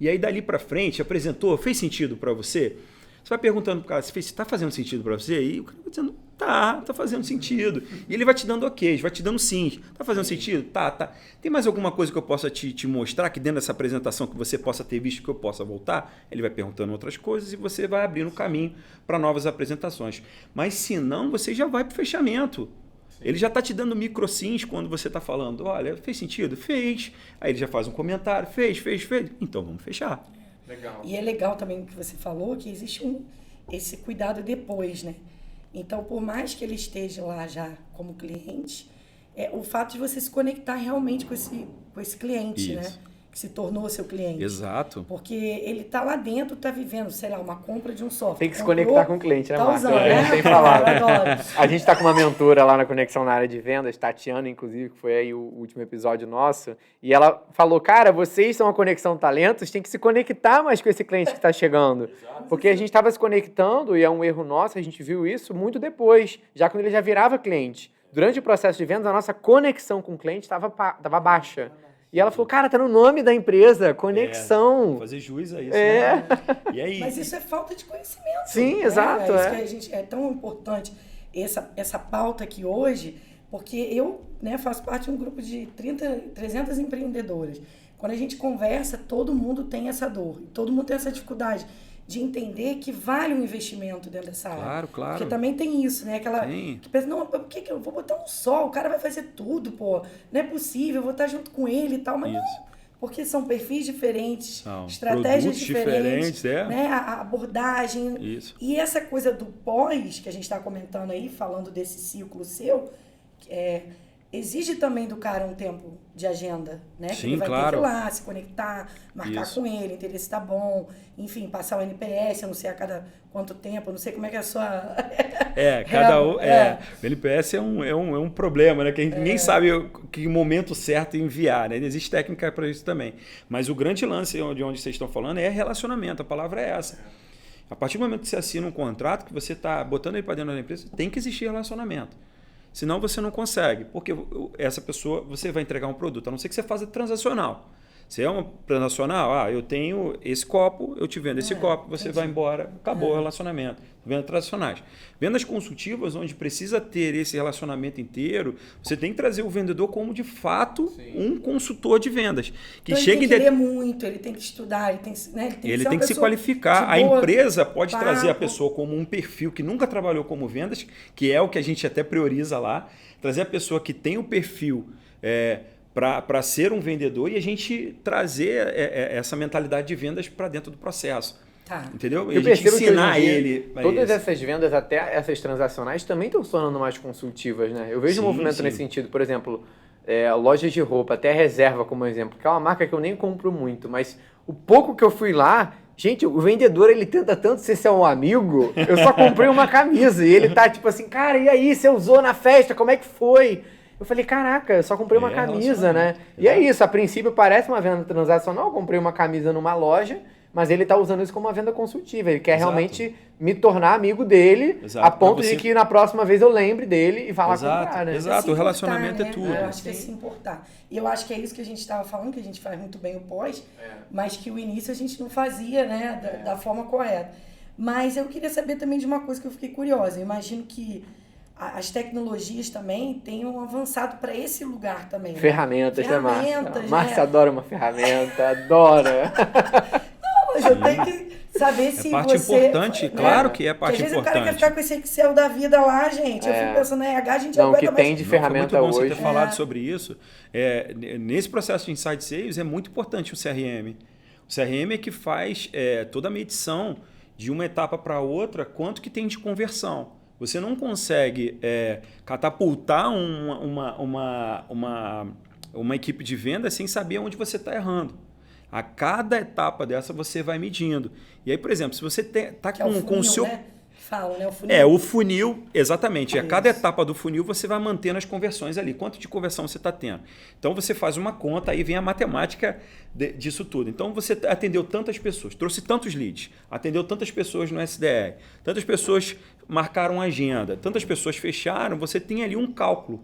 Speaker 3: E aí dali para frente, apresentou, fez sentido para você? Você vai perguntando para o cara, se está fazendo sentido para você? E o cara vai dizendo, tá fazendo sentido. E ele vai te dando ok, vai te dando sim. Tá fazendo sentido? Tá. Tem mais alguma coisa que eu possa te mostrar que dentro dessa apresentação que você possa ter visto que eu possa voltar? Ele vai perguntando outras coisas e você vai abrindo caminho para novas apresentações. Mas se não, você já vai para o fechamento. Ele já está te dando micro sims quando você está falando, olha, fez sentido? Fez. Aí ele já faz um comentário, fez. Então vamos fechar.
Speaker 2: Legal. E é legal também o que você falou, que existe esse cuidado depois, né? Então, por mais que ele esteja lá já como cliente, o fato de você se conectar realmente com esse cliente, né? Que se tornou seu cliente.
Speaker 3: Exato.
Speaker 2: Porque ele está lá dentro, está vivendo, sei lá, uma compra de um software.
Speaker 1: Tem que se conectar com o cliente, né, Marcos?
Speaker 2: Usando, né?
Speaker 1: Tem falado. A gente está com uma mentora lá na Conexão na área de vendas, Tatiana, inclusive, que foi aí o último episódio nosso, e ela falou, cara, vocês são a Conexão Talentos, tem que se conectar mais com esse cliente que está chegando. Exato. Porque a gente estava se conectando, e é um erro nosso, a gente viu isso muito depois, já quando ele já virava cliente. Durante o processo de vendas, a nossa conexão com o cliente estava baixa. E ela falou, cara, tá no nome da empresa, conexão.
Speaker 3: Fazer juiz a isso, né? E aí...
Speaker 2: Mas isso é falta de conhecimento.
Speaker 3: Sim,
Speaker 2: né?
Speaker 3: exato.
Speaker 2: É tão importante essa pauta aqui hoje, porque eu faço parte de um grupo de 300 empreendedoras. Quando a gente conversa, todo mundo tem essa dor, todo mundo tem essa dificuldade. de entender que vale um investimento dentro dessa área.
Speaker 3: Claro, claro.
Speaker 2: Porque também tem isso, né? Aquela
Speaker 3: Tem.
Speaker 2: que pensa, não, por que eu vou botar um só? O cara vai fazer tudo, pô. Não é possível, eu vou estar junto com ele e tal, mas não. Porque são perfis diferentes,
Speaker 3: São
Speaker 2: estratégias
Speaker 3: produtos
Speaker 2: diferentes,
Speaker 3: é.
Speaker 2: né? A abordagem.
Speaker 3: Isso.
Speaker 2: E essa coisa do pós, que a gente está comentando aí, falando desse ciclo seu, exige também do cara um tempo de agenda, né?
Speaker 3: Sim,
Speaker 2: que ele vai ter
Speaker 3: claro.
Speaker 2: que ir lá, se conectar, marcar
Speaker 3: Isso.
Speaker 2: com ele, entender se tá bom, enfim, passar o NPS, eu não sei a cada quanto tempo, eu não sei como é que é a sua...
Speaker 3: O NPS é um problema, né? Que a gente nem sabe que momento certo enviar, né? Existe técnica para isso também. Mas o grande lance de onde vocês estão falando é relacionamento, a palavra é essa. A partir do momento que você assina um contrato, que você está botando ele para dentro da empresa, tem que existir relacionamento. Senão você não consegue, porque essa pessoa, você vai entregar um produto, a não ser que você faça transacional. Se é uma transacional, eu tenho esse copo, eu te vendo esse copo, você vai embora, acabou o relacionamento. Vendas tradicionais. Vendas consultivas, onde precisa ter esse relacionamento inteiro, você tem que trazer o vendedor como, de fato, um consultor de vendas. Que
Speaker 2: então
Speaker 3: chega
Speaker 2: ele tem que ler muito, ele tem que estudar, ele tem que se
Speaker 3: qualificar. A empresa pode trazer a pessoa como um perfil que nunca trabalhou como vendas, que é o que a gente até prioriza lá, trazer a pessoa que tem o perfil para ser um vendedor e a gente trazer essa mentalidade de vendas para dentro do processo.
Speaker 2: Tá.
Speaker 3: Entendeu?
Speaker 1: Eu
Speaker 3: a gente ensinar
Speaker 1: que
Speaker 3: ele.
Speaker 1: Todas essas vendas, até essas transacionais, também estão se tornando mais consultivas, né? Eu vejo um movimento nesse sentido. Por exemplo, lojas de roupa, até a Reserva como exemplo, que é uma marca que eu nem compro muito, mas o pouco que eu fui lá, gente, o vendedor, ele tenta tanto ser seu amigo, eu só comprei uma camisa e ele tá tipo assim, cara, e aí, você usou na festa, como é que foi? Eu falei, caraca, eu só comprei uma camisa, né? E é isso, a princípio parece uma venda transacional, eu comprei uma camisa numa loja, mas ele está usando isso como uma venda consultiva. Ele quer realmente me tornar amigo dele, a ponto de que na próxima vez eu lembre dele e vá lá comprar, né?
Speaker 3: Exato, o relacionamento é tudo.
Speaker 2: Eu acho que é se importar. E eu acho que é isso que a gente estava falando, que a gente faz muito bem o pós, mas que o início a gente não fazia, né, da forma correta. Mas eu queria saber também de uma coisa que eu fiquei curiosa. Eu imagino que as tecnologias também tenham avançado para esse lugar também. Né?
Speaker 1: Ferramentas, né, Márcia? Márcia adora uma ferramenta, adora.
Speaker 2: Mas eu tenho que saber se
Speaker 3: parte
Speaker 2: você...
Speaker 3: importante, claro que é parte importante.
Speaker 2: Às vezes o cara quer ficar com esse Excel da vida lá, gente. Eu fico pensando, RH, a gente
Speaker 1: não, que tem de ferramenta
Speaker 3: hoje.
Speaker 1: Foi
Speaker 3: muito bom você ter falado sobre isso. Nesse processo de Inside Sales é muito importante o CRM. O CRM é que faz toda a medição de uma etapa para outra, quanto que tem de conversão. Você não consegue catapultar uma equipe de venda sem saber onde você está errando. A cada etapa dessa você vai medindo. E aí, por exemplo, se você está com o seu...
Speaker 2: Né? Falam, né? O funil.
Speaker 3: O funil, exatamente. A cada etapa do funil você vai mantendo as conversões ali. Quanto de conversão você está tendo? Então você faz uma conta, aí vem a matemática disso tudo. Então você atendeu tantas pessoas, trouxe tantos leads, atendeu tantas pessoas no SDR, tantas pessoas marcaram agenda, tantas pessoas fecharam, você tem ali um cálculo.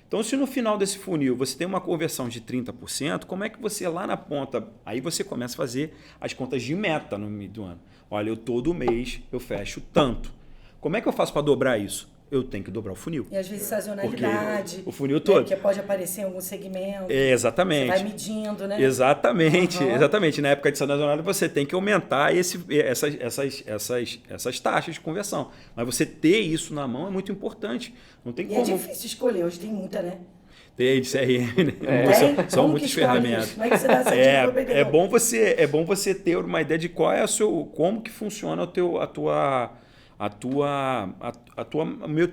Speaker 3: Então, se no final desse funil você tem uma conversão de 30%, como é que você lá na ponta, aí você começa a fazer as contas de meta no meio do ano. Olha, eu todo mês eu fecho tanto. Como é que eu faço para dobrar isso? Eu tenho que dobrar o funil.
Speaker 2: E às vezes sazonalidade.
Speaker 3: Porque o funil todo.
Speaker 2: Que pode aparecer em algum segmento.
Speaker 3: Exatamente.
Speaker 2: Você vai medindo, né?
Speaker 3: Exatamente, exatamente. Na época de sazonalidade você tem que aumentar essas taxas de conversão. Mas você ter isso na mão é muito importante. Não tem como.
Speaker 2: É difícil escolher, hoje tem muita, né?
Speaker 3: Tem de CRM, né? São muitas ferramentas.
Speaker 2: Como é que você dá essa dica pro vendedor?
Speaker 3: É bom você ter uma ideia de qual é como que funciona o teu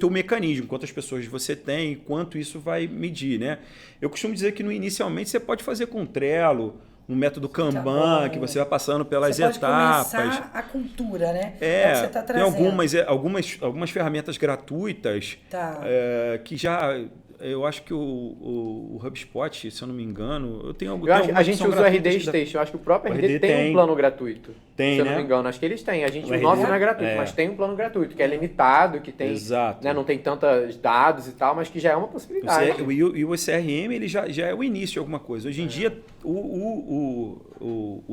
Speaker 3: mecanismo, quantas pessoas você tem, quanto isso vai medir, né? Eu costumo dizer que inicialmente você pode fazer com Trello, no método Kanban, que você vai passando pelas
Speaker 2: você pode
Speaker 3: etapas.
Speaker 2: Começar a cultura, né? É o que você tá trazendo.
Speaker 3: Tem algumas ferramentas gratuitas que já... Eu acho que o HubSpot, se eu não me engano,
Speaker 1: a gente usa o RD Station. Eu acho que o próprio RD tem um plano gratuito. Se eu não me engano, acho que eles têm. O nosso não é gratuito, mas tem um plano gratuito, que é limitado, que tem, né, não tem tantos dados e tal, mas que já é uma possibilidade.
Speaker 3: E o CRM ele já é o início de alguma coisa. Hoje em dia, o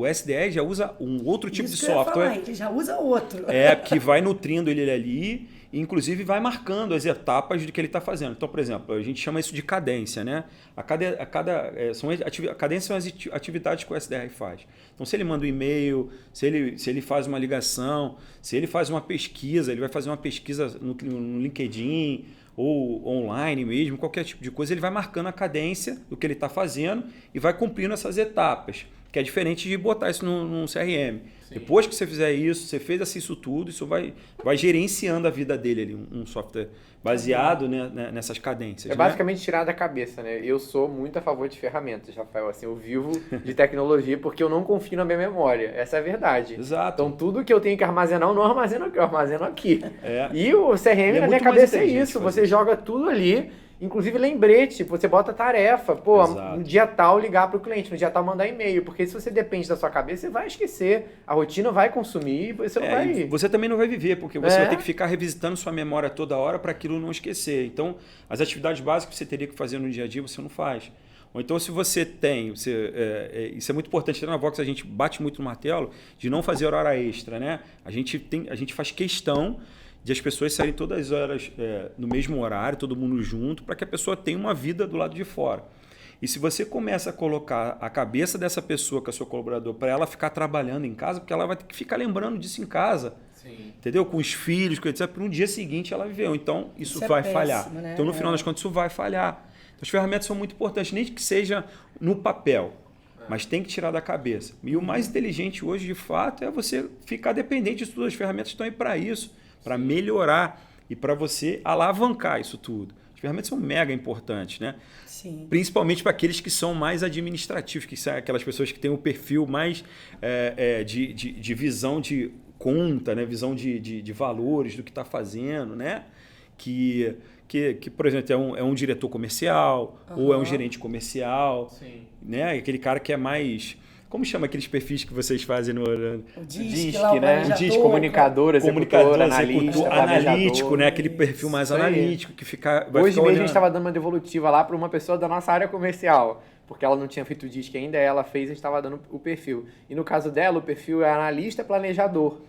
Speaker 3: SDR já usa um outro tipo de software.
Speaker 2: Ele já usa outro.
Speaker 3: Que vai nutrindo ele ali. e inclusive vai marcando as etapas do que ele está fazendo. Então, por exemplo, a gente chama isso de cadência, né? A cadência são as atividades que o SDR faz. Então, se ele manda um e-mail, se ele faz uma ligação, se ele faz uma pesquisa, ele vai fazer uma pesquisa no LinkedIn ou online mesmo, qualquer tipo de coisa, ele vai marcando a cadência do que ele está fazendo e vai cumprindo essas etapas, que é diferente de botar isso num CRM. Sim. Depois que você fizer isso, você fez assim, isso tudo, isso vai gerenciando a vida dele ali, um software baseado, né, nessas cadências.
Speaker 1: É basicamente tirar da cabeça, né? Eu sou muito a favor de ferramentas, Rafael. Assim, eu vivo de tecnologia porque eu não confio na minha memória. Essa é a verdade.
Speaker 3: Exato.
Speaker 1: Então, tudo que eu tenho que armazenar, eu não armazeno aqui, eu armazeno aqui. E o CRM, na minha cabeça, é isso. Você joga tudo ali. Inclusive lembrete, você bota tarefa, no dia tal ligar para o cliente, no dia tal mandar e-mail, porque se você depende da sua cabeça, você vai esquecer, a rotina vai consumir, você não vai...
Speaker 3: Você também não vai viver, porque você vai ter que ficar revisitando sua memória toda hora para aquilo não esquecer. Então, as atividades básicas que você teria que fazer no dia a dia, você não faz. Ou então, se você tem... isso é muito importante, na Vox a gente bate muito no martelo de não fazer hora extra, né? A gente faz questão de as pessoas saírem todas as horas no mesmo horário, todo mundo junto, para que a pessoa tenha uma vida do lado de fora. E se você começa a colocar a cabeça dessa pessoa, que é seu colaborador, para ela ficar trabalhando em casa, porque ela vai ter que ficar lembrando disso em casa, Sim. entendeu? Com os filhos, etc. Para um dia seguinte ela viveu. Então, isso vai falhar. Né? Então, no final das contas, isso vai falhar. Então, as ferramentas são muito importantes, nem que seja no papel, mas tem que tirar da cabeça. E o mais inteligente hoje, de fato, é você ficar dependente de tudo. As ferramentas estão aí para isso, para melhorar e para você alavancar isso tudo. As ferramentas são mega importantes, né? Sim. Principalmente para aqueles que são mais administrativos, que são aquelas pessoas que têm o perfil mais de visão de conta, né? Visão de valores do que está fazendo, né? Que, por exemplo, é um diretor comercial ou é um gerente comercial, Sim. né? Aquele cara que é mais... Como chama aqueles perfis que vocês fazem no...
Speaker 2: O DISC,
Speaker 1: né? O DISC, comunicador, executor,
Speaker 3: analítico, né? Aquele perfil mais analítico que fica...
Speaker 1: Hoje mesmo a gente estava dando uma devolutiva lá para uma pessoa da nossa área comercial, porque ela não tinha feito o DISC ainda, ela fez, a gente estava dando o perfil. E no caso dela, o perfil é analista planejador.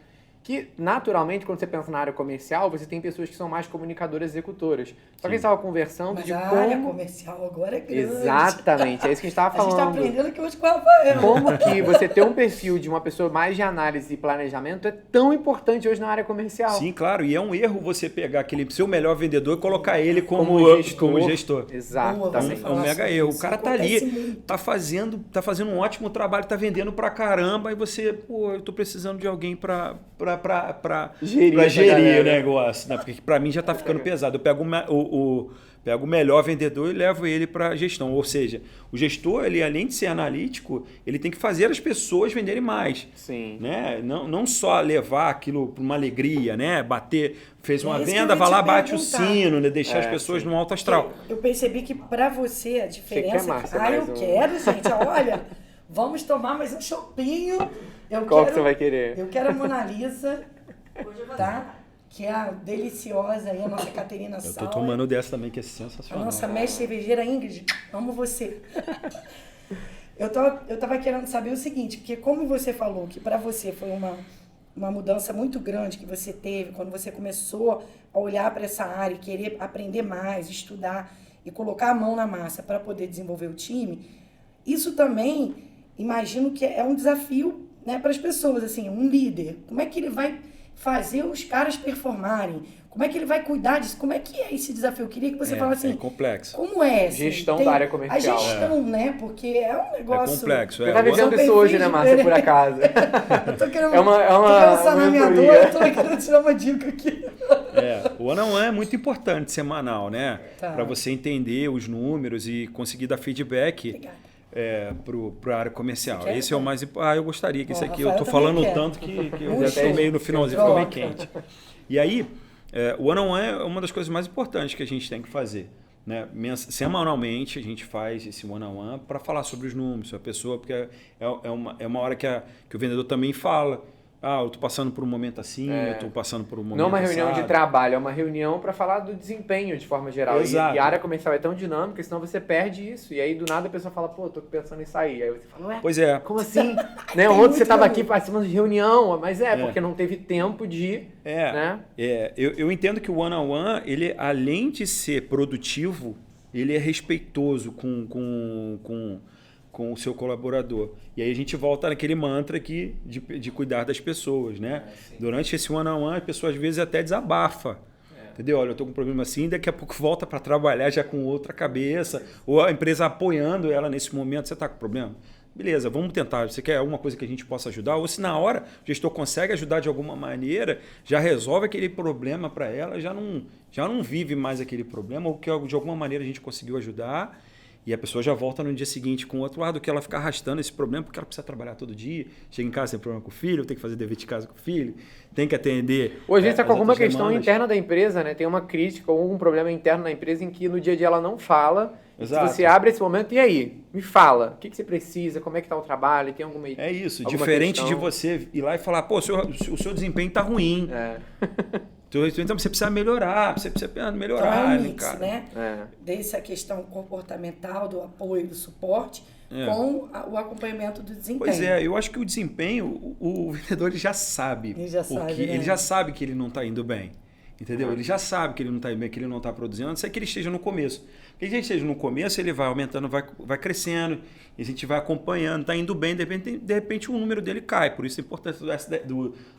Speaker 1: Que, naturalmente, quando você pensa na área comercial, você tem pessoas que são mais comunicadoras executoras. Só que a gente estava conversando
Speaker 2: Mas
Speaker 1: de
Speaker 2: a
Speaker 1: como...
Speaker 2: área comercial agora é grande.
Speaker 1: Exatamente, é isso que a gente estava falando.
Speaker 2: A gente está aprendendo aqui hoje com o Rafael.
Speaker 1: Como que você ter um perfil de uma pessoa mais de análise e planejamento é tão importante hoje na área comercial.
Speaker 3: Sim, claro. E é um erro você pegar aquele seu melhor vendedor e colocar ele como gestor.
Speaker 1: Exatamente.
Speaker 3: É um mega erro. O cara tá ali, tá fazendo um ótimo trabalho, tá vendendo pra caramba, e você, eu tô precisando de alguém pra gerir o negócio, né? Porque para mim já está ficando pesado. Eu pego pego o melhor vendedor e levo ele para a gestão. Ou seja, o gestor, ele, além de ser analítico, ele tem que fazer as pessoas venderem mais.
Speaker 1: Sim.
Speaker 3: Né? Não só levar aquilo para uma alegria, né? Fez uma venda, vai lá, bate o sino, né? Deixar as pessoas no alto astral.
Speaker 2: Eu percebi que para você a diferença... eu quero, gente, olha, vamos tomar mais um chopinho.
Speaker 1: Qual que você vai querer?
Speaker 2: Eu quero a Mona Lisa, tá? Que é a deliciosa aí, a nossa Caterina Sauer.
Speaker 3: Eu tô tomando dessa também, que é sensacional.
Speaker 2: A nossa mestre cervejeira Ingrid, amo você. Eu tava querendo saber o seguinte, porque como você falou que para você foi uma mudança muito grande que você teve quando você começou a olhar para essa área e querer aprender mais, estudar e colocar a mão na massa para poder desenvolver o time, isso também, imagino que é um desafio, né, para as pessoas, assim, um líder. Como é que ele vai fazer os caras performarem? Como é que ele vai cuidar disso? Como é que é esse desafio? Eu queria que você falasse assim...
Speaker 3: É complexo.
Speaker 2: Como é? Assim,
Speaker 1: gestão da área comercial.
Speaker 2: A gestão, né? Porque é um negócio...
Speaker 3: É complexo.
Speaker 1: Você tá vivendo isso hoje, né, Márcia, por acaso?
Speaker 2: Eu tô querendo...
Speaker 1: tô querendo
Speaker 2: saneamento, eu tô querendo tirar uma dica aqui.
Speaker 3: O one-on-one é muito importante, semanal, né?
Speaker 2: Tá.
Speaker 3: Para você entender os números e conseguir dar feedback... para a área comercial. Esse é o mais importante. Eu gostaria que esse aqui, eu estou falando tanto que eu já estou meio no finalzinho, ficou meio quente. E aí, o one-on-one é uma das coisas mais importantes que a gente tem que fazer. Né? Semanalmente a gente faz esse one-on-one para falar sobre os números, a pessoa, porque é uma hora que o vendedor também fala eu tô passando por um momento assim, eu tô passando por um momento
Speaker 1: Não é uma reunião de
Speaker 3: assado.
Speaker 1: trabalho, é uma reunião para falar do desempenho de forma geral.
Speaker 3: Exato.
Speaker 1: E a área comercial é tão dinâmica, senão você perde isso. E aí, do nada, a pessoa fala, pô, tô pensando em sair. Aí você fala, ué,
Speaker 3: Pois é.
Speaker 1: como assim? Né? Ontem você estava aqui participando de reunião, mas porque não teve tempo de... né?
Speaker 3: Eu entendo que o one-on-one, ele, além de ser produtivo, ele é respeitoso com o seu colaborador. E aí a gente volta naquele mantra aqui de cuidar das pessoas, né? Durante esse one-on-one, a pessoa às vezes até desabafa. Entendeu? Olha, eu estou com um problema assim, daqui a pouco volta para trabalhar já com outra cabeça, ou a empresa apoiando ela nesse momento, você está com problema? Beleza, vamos tentar. Você quer alguma coisa que a gente possa ajudar? Ou se na hora o gestor consegue ajudar de alguma maneira, já resolve aquele problema para ela, já não vive mais aquele problema, ou que de alguma maneira a gente conseguiu ajudar, e a pessoa já volta no dia seguinte com o outro lado, que ela fica arrastando esse problema, porque ela precisa trabalhar todo dia, chega em casa tem problema com o filho, tem que fazer dever de casa com o filho, tem que atender.
Speaker 1: Hoje a gente está com alguma questão
Speaker 3: demandas.
Speaker 1: interna da empresa, né? Tem uma crítica ou algum problema interno na empresa em que no dia a dia ela não fala.
Speaker 3: Exato.
Speaker 1: Se você abre esse momento, e aí? Me fala, o que você precisa, como é que está o trabalho, tem alguma
Speaker 3: É isso,
Speaker 1: alguma
Speaker 3: diferente
Speaker 1: questão?
Speaker 3: de você ir lá e falar, pô, o seu desempenho está ruim. Então você precisa melhorar, você precisa melhorar,
Speaker 2: Então é um mix,
Speaker 3: cara.
Speaker 2: né? Dessa questão comportamental, do apoio, do suporte, com o acompanhamento do desempenho.
Speaker 3: Pois é, eu acho que o desempenho, o vendedor ele já sabe.
Speaker 2: Ele já sabe, né?
Speaker 3: Ele já sabe que ele não está indo bem. Entendeu? Ele já sabe que ele não está indo bem, que ele não está produzindo, a não ser que ele esteja no começo. Porque se ele esteja no começo, ele vai aumentando, vai crescendo, e a gente vai acompanhando, está indo bem, de repente o número dele cai. Por isso a importância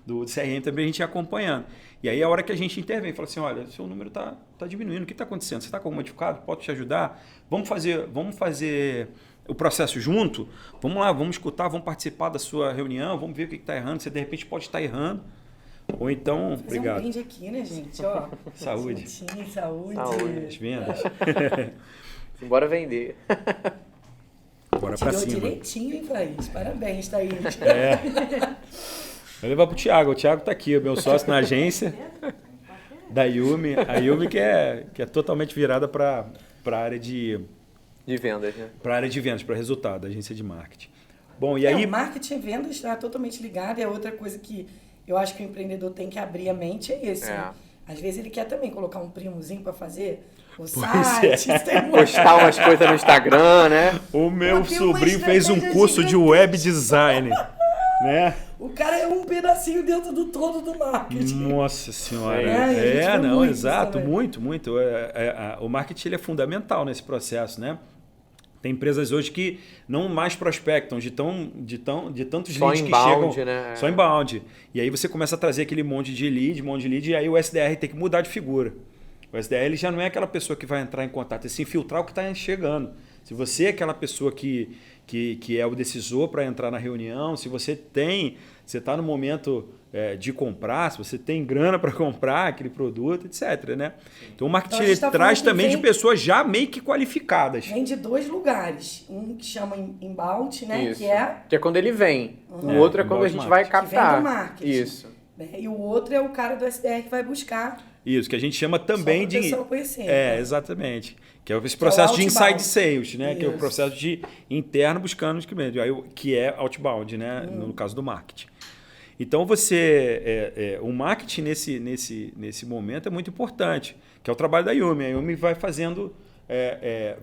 Speaker 3: do CRM também a gente ir acompanhando. E aí é a hora que a gente intervém, fala assim, olha, seu número está diminuindo, o que está acontecendo? Você está com algum modificado? Pode te ajudar? Vamos fazer o processo junto? Vamos lá, vamos escutar, vamos participar da sua reunião, vamos ver o que está errando, você de repente pode estar errando. Ou então,
Speaker 2: fazer
Speaker 3: obrigado.
Speaker 2: um brinde aqui, né, gente? Ó,
Speaker 3: Saúde.
Speaker 2: Juntinho, saúde.
Speaker 3: As vendas.
Speaker 1: Bora vender.
Speaker 3: Bora pra
Speaker 2: Tirou
Speaker 3: cima.
Speaker 2: direitinho, hein, Thaís? Parabéns, Thaís.
Speaker 3: Vou levar pro Thiago. O Thiago tá aqui, o meu sócio na agência da Yumi. A Yumi que é totalmente virada para a área de
Speaker 1: vendas, né?
Speaker 3: Para a área de vendas, para resultado, da agência de marketing. Bom, e aí...
Speaker 2: O marketing e vendas está totalmente ligado. É outra coisa que eu acho que o empreendedor tem que abrir a mente, é esse. Né? Às vezes ele quer também colocar um primozinho para fazer o site.
Speaker 1: Postar umas coisas no Instagram, né?
Speaker 3: O meu sobrinho fez um curso de web design, né?
Speaker 2: O cara é um pedacinho dentro do todo do marketing.
Speaker 3: Nossa senhora. Exato, muito. O marketing ele é fundamental nesse processo, né? Tem empresas hoje que não mais prospectam de tantos leads que chegam.
Speaker 1: Né?
Speaker 3: Só inbound. E aí você começa a trazer aquele monte de lead, e aí o SDR tem que mudar de figura. O SDR ele já não é aquela pessoa que vai entrar em contato, é se infiltrar o que está chegando. Se você é aquela pessoa que é o decisor para entrar na reunião, se você está no momento de comprar, se você tem grana para comprar aquele produto, etc. Né? Então o marketing traz também de pessoas já meio que qualificadas.
Speaker 2: Vem de dois lugares. Um que chama inbound, né?
Speaker 1: Isso. Que é quando ele vem. O outro é quando a gente
Speaker 3: marketing.
Speaker 1: vai captar.
Speaker 2: Que vem do marketing.
Speaker 1: Isso.
Speaker 2: E o outro é o cara do SDR que vai buscar.
Speaker 3: Isso, que a gente chama também de...
Speaker 2: pessoa conhecer,
Speaker 3: exatamente. Que é esse processo de inside sales, né?
Speaker 2: Isso.
Speaker 3: Que é o processo de interno buscando os clientes, que é outbound, né? No caso do marketing. Então, o marketing nesse momento é muito importante, que é o trabalho da Yumi. A Yumi vai fazendo,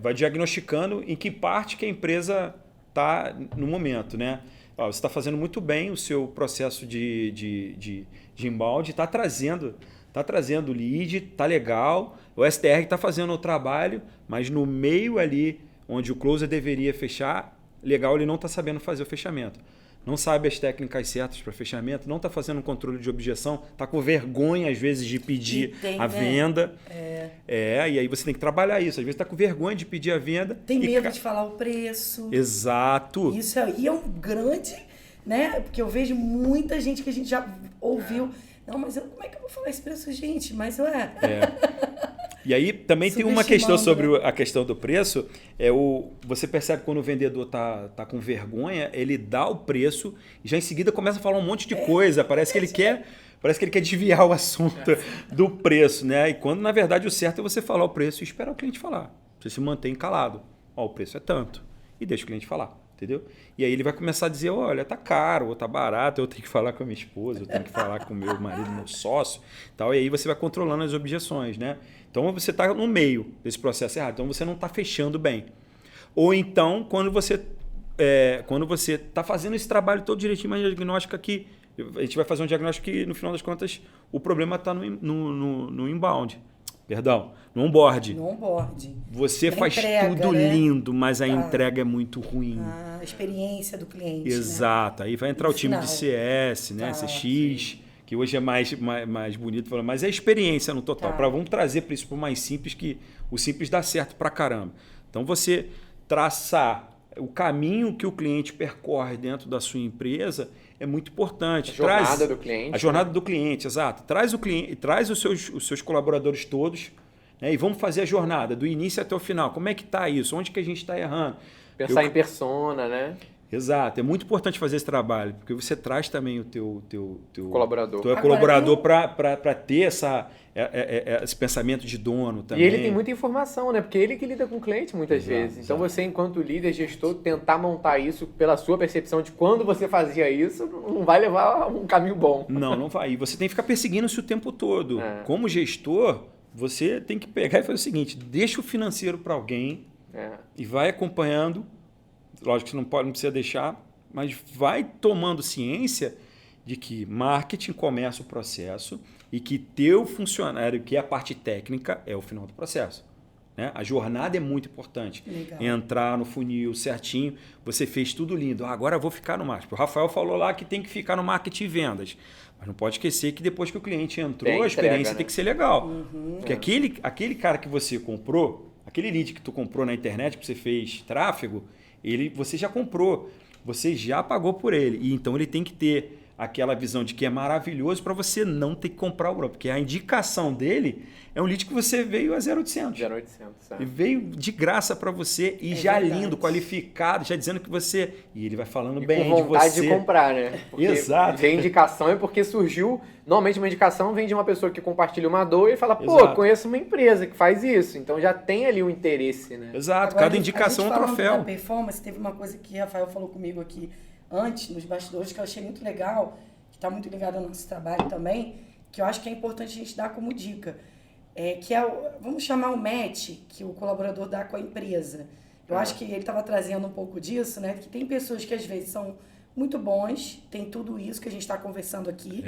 Speaker 3: vai diagnosticando em que parte que a empresa está no momento, né? Você está fazendo muito bem o seu processo de inbound, está trazendo lead, está legal, o SDR está fazendo o trabalho, mas no meio ali, onde o closer deveria fechar, legal, ele não está sabendo fazer o fechamento. Não sabe as técnicas certas para fechamento, não está fazendo um controle de objeção, está com vergonha, às vezes, de pedir a venda. E aí você tem que trabalhar isso. Às vezes está com vergonha de pedir a venda.
Speaker 2: Tem medo de falar o preço.
Speaker 3: Exato.
Speaker 2: Isso aí é um grande, né? Porque eu vejo muita gente que a gente já ouviu. Não, mas como é que eu vou falar esse preço, gente? Mas
Speaker 3: E aí também tem uma questão sobre a questão do preço. Você percebe quando o vendedor tá com vergonha, ele dá o preço e já em seguida começa a falar um monte de coisa. Parece que ele quer desviar o assunto do preço, né? E quando na verdade o certo é você falar o preço e esperar o cliente falar. Você se mantém calado. O preço é tanto. E deixa o cliente falar. entendeu? E aí ele vai começar a dizer, olha, tá caro, ou tá barato, eu tenho que falar com a minha esposa, eu tenho que falar com o meu marido, meu sócio, tal, e aí você vai controlando as objeções, né? Então você está no meio desse processo errado, então você não está fechando bem. Ou então, quando você está fazendo esse trabalho todo direitinho, mas diagnóstico aqui, a gente vai fazer um diagnóstico que, no final das contas, o problema está no inbound. Perdão, no onboard.
Speaker 2: No onboard.
Speaker 3: Você
Speaker 2: Na
Speaker 3: faz
Speaker 2: entrega,
Speaker 3: tudo
Speaker 2: né?
Speaker 3: mais mas a entrega é muito ruim.
Speaker 2: A experiência do cliente.
Speaker 3: Exato.
Speaker 2: Né?
Speaker 3: Aí vai entrar o time de CS, né? CX,
Speaker 2: sim.
Speaker 3: que hoje é mais bonito, falando, mas é a experiência no total. Vamos trazer para isso para o mais simples, que o simples dá certo para caramba. Então, você traçar o caminho que o cliente percorre dentro da sua empresa é muito importante.
Speaker 1: A jornada do cliente.
Speaker 3: A jornada do cliente, exato. Traz o cliente, traz os seus colaboradores todos, né, e vamos fazer a jornada do início até o final. Como é que está isso? Onde que a gente está errando?
Speaker 1: Pensar em persona, né?
Speaker 3: Exato. É muito importante fazer esse trabalho, porque você traz também o teu
Speaker 1: colaborador.
Speaker 3: Colaborador para ter esse pensamento de dono também.
Speaker 1: E ele tem muita informação, né? Porque ele que lida com o cliente muitas vezes. Então você, enquanto líder, gestor, tentar montar isso pela sua percepção de quando você fazia isso, não vai levar a um caminho bom.
Speaker 3: Não vai. E você tem que ficar perseguindo isso o tempo todo. Como gestor, você tem que pegar e fazer o seguinte, deixa o financeiro para alguém e vai acompanhando. Lógico que você não precisa deixar, mas vai tomando ciência de que marketing começa o processo e que teu funcionário, que é a parte técnica, é o final do processo. Né? A jornada é muito importante.
Speaker 2: Legal.
Speaker 3: Entrar no funil certinho, você fez tudo lindo. Agora eu vou ficar no marketing. O Rafael falou lá que tem que ficar no marketing e vendas. Mas não pode esquecer que depois que o cliente entrou, a experiência tem que ser legal. Porque aquele cara que você comprou, aquele lead que tu comprou na internet, que você fez tráfego, você já comprou, você já pagou por ele. E então ele tem que ter aquela visão de que é maravilhoso para você não ter que comprar o próprio. Porque a indicação dele é um lead que você veio a 0,800.
Speaker 1: 0,800,
Speaker 3: E veio de graça para você e lindo, qualificado, já dizendo que você... E ele vai falando bem de você.
Speaker 1: Com vontade de comprar, né? Porque
Speaker 3: Exato.
Speaker 1: Vem indicação é porque surgiu... Normalmente uma indicação vem de uma pessoa que compartilha uma dor e fala, conheço uma empresa que faz isso. Então já tem ali o interesse, né?
Speaker 3: Exato,
Speaker 2: Agora,
Speaker 3: cada indicação é um troféu.
Speaker 2: Da performance, teve uma coisa que o Rafael falou comigo aqui antes, nos bastidores, que eu achei muito legal, que está muito ligado ao nosso trabalho também, que eu acho que é importante a gente dar como dica. Vamos chamar o match que o colaborador dá com a empresa. Eu acho que ele estava trazendo um pouco disso, né? Que tem pessoas que às vezes são muito bons, tem tudo isso que a gente está conversando aqui,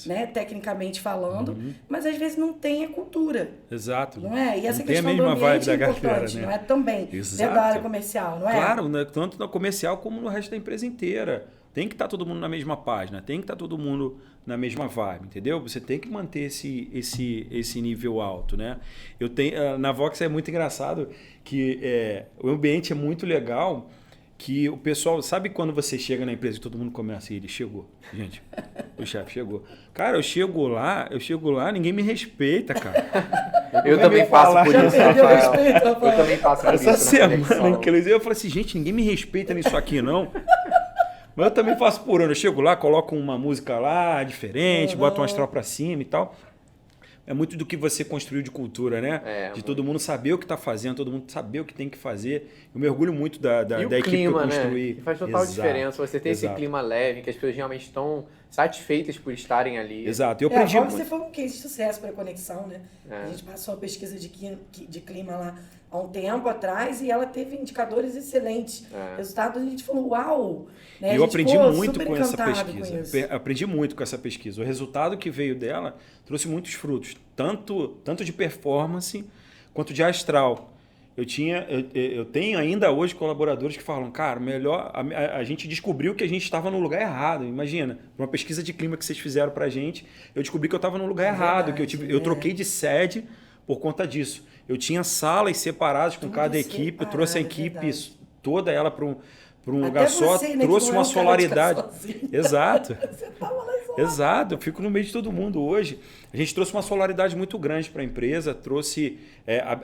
Speaker 2: né? Tecnicamente falando, mas às vezes não tem a cultura.
Speaker 3: Exato.
Speaker 2: Não é? E essa
Speaker 3: não tem a
Speaker 2: questão do
Speaker 3: mesma vibe
Speaker 2: ambiente
Speaker 3: da
Speaker 2: é
Speaker 3: galera,
Speaker 2: importante,
Speaker 3: né?
Speaker 2: não é? Também, dentro da área comercial, não é?
Speaker 3: Claro, né? Tanto no comercial como no resto da empresa inteira. Tem que estar todo mundo na mesma página, tem que estar todo mundo na mesma vibe, entendeu? Você tem que manter esse nível alto, né? Na Vox é muito engraçado que o ambiente é muito legal, que o pessoal... Sabe quando você chega na empresa e todo mundo começa ele chegou? Gente, o chefe chegou. Cara, eu chego lá, ninguém me respeita, cara.
Speaker 1: Eu também passo por isso, Rafael. Eu também passo por isso.
Speaker 3: Essa semana, inclusive, eu falei assim, gente, ninguém me respeita nisso aqui, não. Mas eu também faço por ano. Eu chego lá, coloco uma música lá, diferente, boto um astral pra cima e tal. É muito do que você construiu de cultura, né? De todo mundo saber o que está fazendo, todo mundo saber o que tem que fazer. Eu me orgulho muito da equipe
Speaker 1: clima,
Speaker 3: que eu construí.
Speaker 1: Né? Que faz total diferença. Você tem esse clima leve, que as pessoas realmente estão satisfeitas por estarem ali.
Speaker 3: Exato. Eu aprendi muito.
Speaker 2: Você foi um case de sucesso para a Conexão, né? A gente passou uma pesquisa de clima lá há um tempo atrás e ela teve indicadores excelentes. Resultados, a gente falou, uau! Né?
Speaker 3: Eu aprendi muito com essa pesquisa. Aprendi muito com essa pesquisa. O resultado que veio dela trouxe muitos frutos, tanto de performance quanto de astral. Eu tenho ainda hoje colaboradores que falam, cara, melhor a gente descobriu que a gente estava no lugar errado. Imagina, uma pesquisa de clima que vocês fizeram pra gente, eu descobri que eu estava no lugar errado, que eu troquei de sede por conta disso. Eu tinha salas separadas com cada equipe, eu trouxe a equipe toda ela para um lugar só, né, trouxe uma solaridade. Exato. Você tava lá isolado. Exato, eu fico no meio de todo mundo hoje. A gente trouxe uma solaridade muito grande para a empresa,